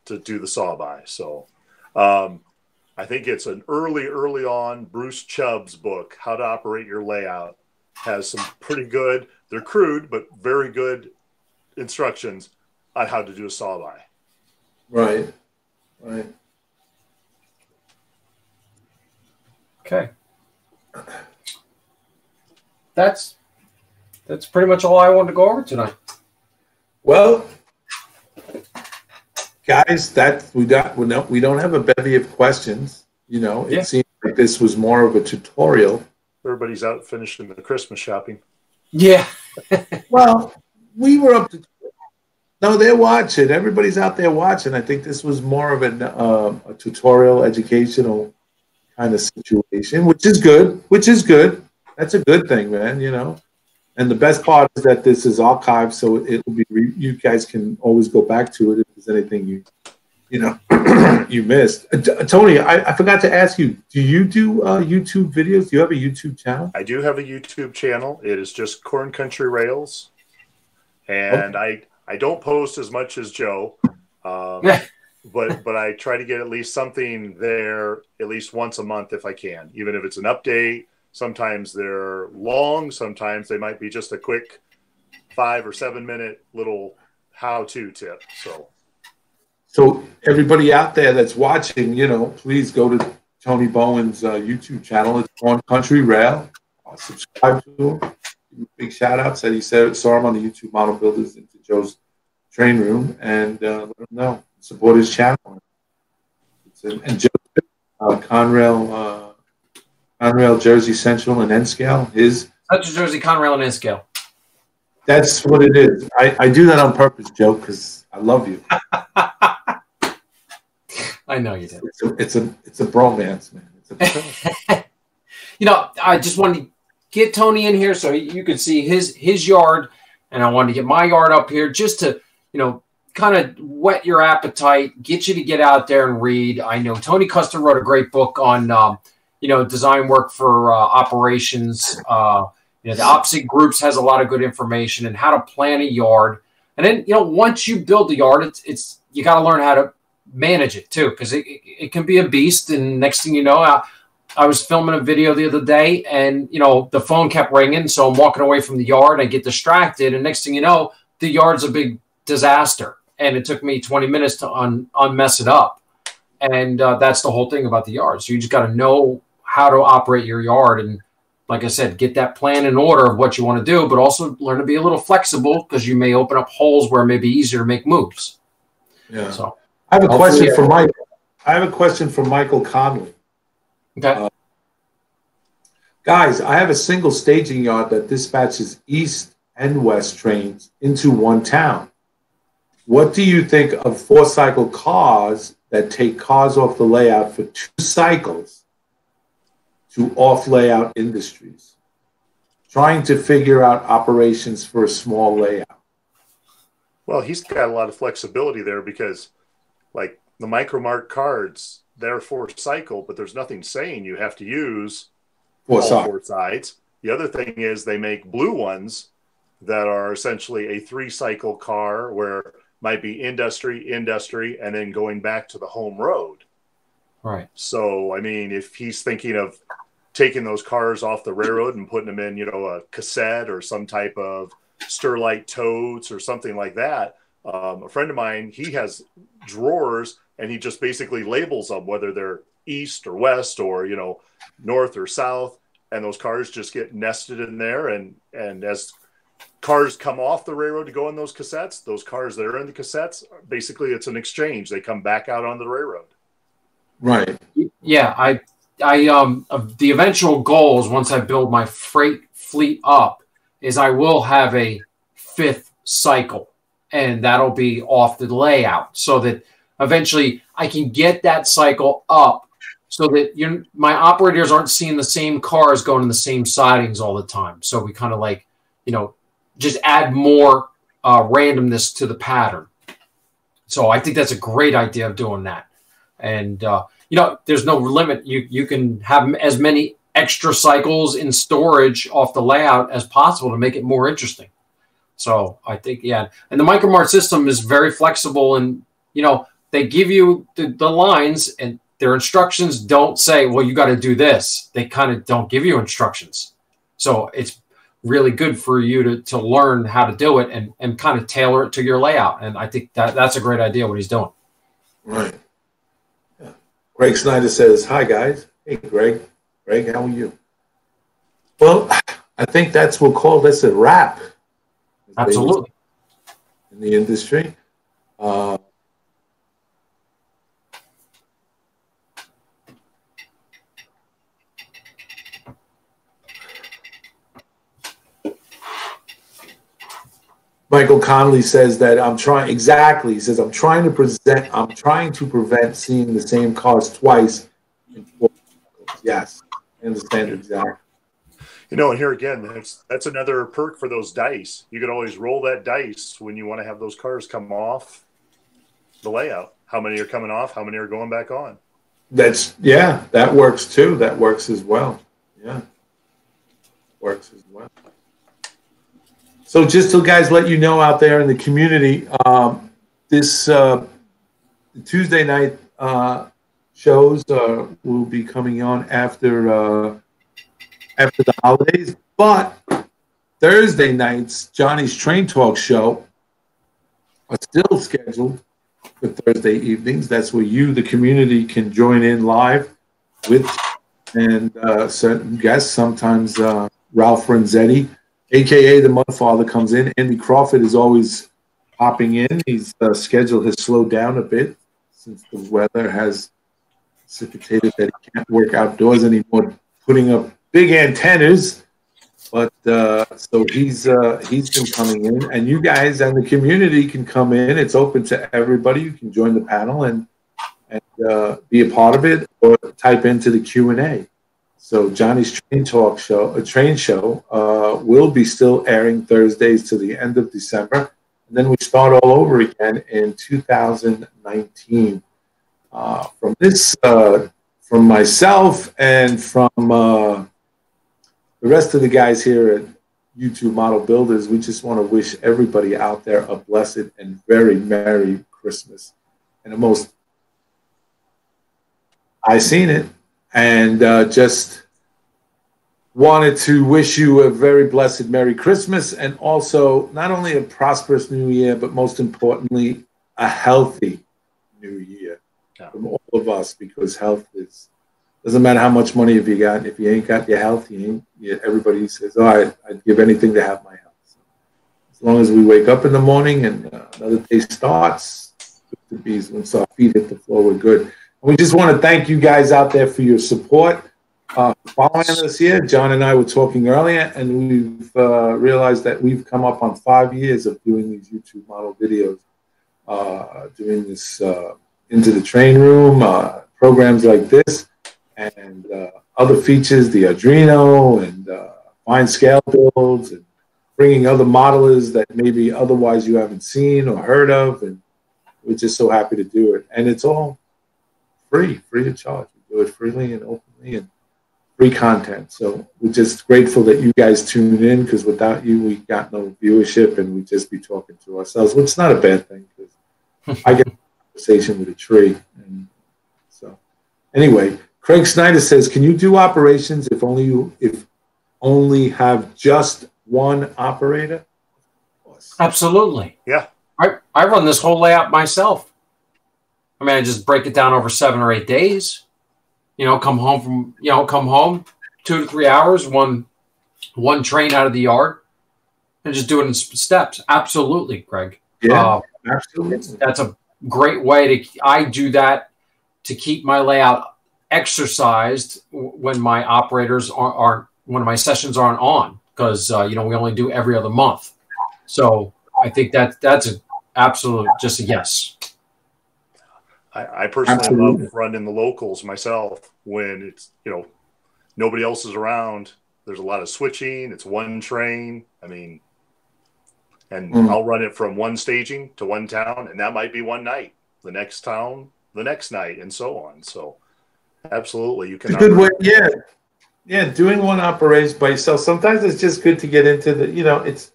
to do the saw-by. So I think it's an early on Bruce Chubb's book, How to Operate Your Layout, has some pretty good, they're crude, but very good instructions on how to do a saw-by.
Right.
Okay. That's pretty much all I wanted to go over tonight.
Well, guys, we don't have a bevy of questions. You know, it seems like this was more of a tutorial.
Everybody's out finishing the Christmas shopping.
Yeah.
Well, we were up to. No, they're watching. Everybody's out there watching. I think this was more of a tutorial, educational kind of situation, which is good. That's a good thing, man. You know, and the best part is that this is archived, so it will be. You guys can always go back to it if there's anything you missed. Tony, I forgot to ask you. Do you do YouTube videos? Do you have a YouTube channel?
I do have a YouTube channel. It is just Corn Country Rails, and I don't post as much as Joe, but I try to get at least something there at least once a month if I can, even if it's an update. Sometimes they're long. Sometimes they might be just a quick 5 or 7 minute little how-to tip.
So everybody out there that's watching, please go to Tony Bowen's YouTube channel. It's Corn Country Rail. Subscribe to him. Big shout out. Said he saw him on the YouTube Model Builders into Joe's train room, and let him know. Support his channel. And Joe Conrail Jersey Central and N-Scale.
Central Jersey, Conrail, and N-Scale.
That's what it is. I do that on purpose, Joe, because I love you.
I know you did.
It's a bromance, man.
I just wanted to get Tony in here so you could see his yard, and I wanted to get my yard up here just to, kind of whet your appetite, get you to get out there and read. I know Tony Custer wrote a great book on, design work for operations. The opposite groups has a lot of good information and how to plan a yard. And then, once you build the yard, it's you got to learn how to manage it too, because it can be a beast. And next thing you know, I was filming a video the other day, and the phone kept ringing, so I'm walking away from the yard. I get distracted, and next thing you know, the yard's a big disaster, and it took me 20 minutes to unmess it up. And that's the whole thing about the yard. So you just got to know how to operate your yard, and like I said, get that plan in order of what you want to do, but also learn to be a little flexible, because you may open up holes where it may be easier to make moves.
Yeah.
So
I have a question for Mike. I have a question for Michael Conley.
Okay.
Guys, I have a single staging yard that dispatches east and west trains into one town. What do you think of 4-cycle cars that take cars off the layout for 2 cycles to off-layout industries? Trying to figure out operations for a small layout.
Well, he's got a lot of flexibility there, because like the Micromark cards, they're 4-cycle, but there's nothing saying you have to use all 4 sides. The other thing is they make blue ones that are essentially a 3-cycle car, where might be industry, and then going back to the home road.
Right.
So, I mean, if he's thinking of taking those cars off the railroad and putting them in, a cassette or some type of Sterlite totes or something like that, a friend of mine, he has drawers, and he just basically labels them, whether they're east or west or, north or south, and those cars just get nested in there. And as cars come off the railroad to go in those cassettes, those cars that are in the cassettes, basically it's an exchange. They come back out on the railroad.
Right.
Yeah. I the eventual goals, once I build my freight fleet up, is I will have a 5th cycle, and that'll be off the layout, so that eventually I can get that cycle up so that my operators aren't seeing the same cars going in the same sidings all the time. So we kind of like, just add more randomness to the pattern. So I think that's a great idea of doing that. And, there's no limit. You can have as many extra cycles in storage off the layout as possible to make it more interesting. So I think, yeah. And the Micromart system is very flexible, and, they give you the lines, and their instructions don't say, well, you got to do this. They kind of don't give you instructions. So it's really good for you to learn how to do it and kind of tailor it to your layout. And I think that's a great idea what he's doing.
Right. Yeah. Greg Snyder says, hi, guys. Hey, Greg. Greg, how are you? Well, I think we'll call this a wrap.
Absolutely.
In the industry. Michael Connolly says that he says, I'm trying to prevent seeing the same cars twice in 4 cycles. Yes, I understand exactly.
And here again, that's another perk for those dice. You could always roll that dice when you want to have those cars come off the layout. How many are coming off? How many are going back on?
That works too. That works as well. Yeah, works as well. So just to guys let you know out there in the community, this Tuesday night shows will be coming on after the holidays. But Thursday nights, Johnny's Train Talk show, are still scheduled for Thursday evenings. That's where you, the community, can join in live with and certain guests. Sometimes Ralph Renzetti, a.k.a. the Mudfather, comes in. Andy Crawford is always popping in. His schedule has slowed down a bit since the weather has precipitated that he can't work outdoors anymore, putting up big antennas. But so he's been coming in, and you guys and the community can come in. It's open to everybody. You can join the panel and be a part of it, or type into the Q&A. So Johnny's Train Talk show, a train show, will be still airing Thursdays to the end of December, and then we start all over again in 2019. From myself and from the rest of the guys here at YouTube Model Builders, we just want to wish everybody out there a blessed and very Merry Christmas. And I seen it, and just wanted to wish you a very blessed Merry Christmas, and also not only a prosperous New Year, but most importantly, a healthy New Year from all of us, because health doesn't matter how much money have you got. If you ain't got your health, everybody says, oh, I'd give anything to have my health. So as long as we wake up in the morning and another day starts, once our feet hit the floor, we're good. And we just want to thank you guys out there for your support. Following us here, John and I were talking earlier, and we've realized that we've come up on 5 years of doing these YouTube model videos, doing this Into the Train Room, programs like this, and other features, the Arduino, and fine scale builds, and bringing other modelers that maybe otherwise you haven't seen or heard of, and we're just so happy to do it. And it's all free of charge. We do it freely and openly, and free content. So we're just grateful that you guys tune in, because without you, we got no viewership, and we'd just be talking to ourselves, which is not a bad thing, because I get a conversation with a tree. And so anyway, Craig Snyder says, can you do operations if only have just one operator?
Absolutely.
Yeah.
I run this whole layout myself. I mean, I just break it down over 7 or 8 days. Come home 2 to 3 hours, one train out of the yard, and just do it in steps. Absolutely, Greg.
Yeah, absolutely.
That's a great way I do that to keep my layout exercised when my operators aren't, when my sessions aren't on, because we only do every other month. So I think that's an absolute just a yes.
I personally
Absolutely.
love running the locals myself when it's, nobody else is around. There's a lot of switching. It's one train. I mean, and I'll run it from one staging to one town, and that might be one night. The next town, the next night, and so on. So, absolutely, you can.
It's a good way, yeah, yeah. Doing one operation by yourself. Sometimes it's just good to get into the. It's.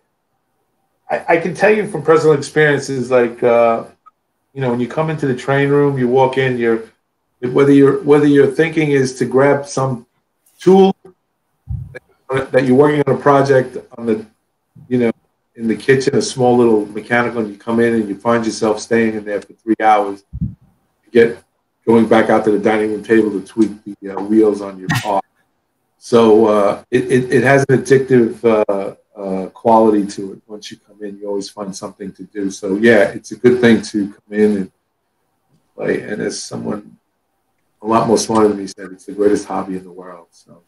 I can tell you from personal experiences, like when you come into the train room, you walk in, whether your thinking is to grab some tool that you're working on a project on the, in the kitchen, a small little mechanical, and you come in and you find yourself staying in there for 3 hours, going back out to the dining room table to tweak the wheels on your car. So it has an addictive quality to it. Once you come in, you always find something to do. So yeah, it's a good thing to come in and play. And as someone a lot more smarter than me said, it's the greatest hobby in the world. So,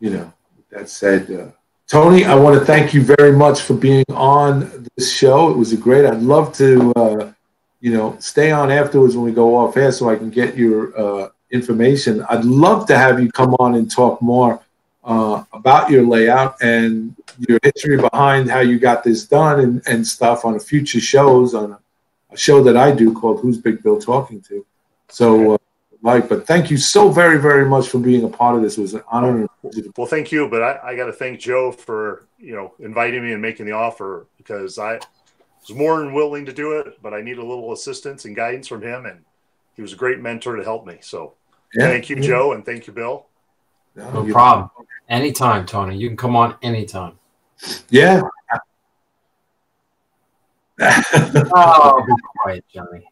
with that said, Tony, I want to thank you very much for being on this show. It was I'd love to, stay on afterwards when we go off air so I can get your information. I'd love to have you come on and talk more about your layout and your history behind how you got this done and stuff on future shows, on a show that I do called Who's Big Bill Talking To. So, Mike, but thank you so very, very much for being a part of this. It was an honor.
Well, thank you, but I got to thank Joe for inviting me and making the offer, because I was more than willing to do it, but I need a little assistance and guidance from him, and he was a great mentor to help me. So thank you, Joe, and thank you, Bill.
No problem. Anytime, Tony. You can come on anytime.
Yeah.
Oh, be quiet, Johnny.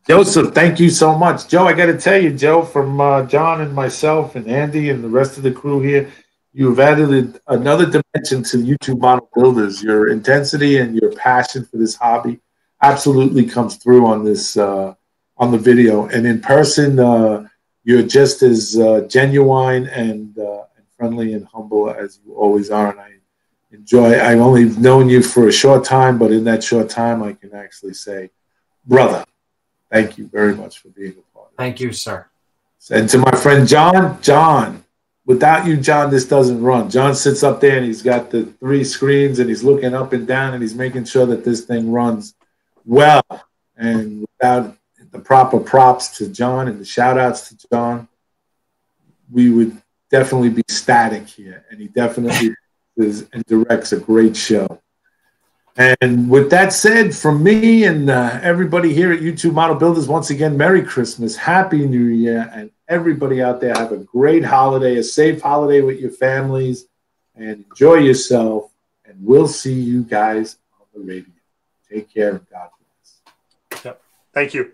Joseph, thank you so much. Joe, I got to tell you, Joe, from John and myself and Andy and the rest of the crew here, you've added another dimension to YouTube Model Builders. Your intensity and your passion for this hobby absolutely comes through on this on the video. And in person, you're just as genuine and friendly and humble as you always are. And I've only known you for a short time, but in that short time, I can actually say, brother, thank you very much for being a part of it.
Thank you, sir.
And to my friend John, without you, John, this doesn't run. John sits up there and he's got the 3 screens and he's looking up and down and he's making sure that this thing runs well. And without the proper props to John and the shout outs to John, we would definitely be static here. And he definitely is and directs a great show. And with that said, from me and everybody here at YouTube Model Builders, once again, Merry Christmas, Happy New Year, and everybody out there have a great holiday, a safe holiday with your families, and enjoy yourself. And we'll see you guys on the radio. Take care and God bless.
Yep. Thank you.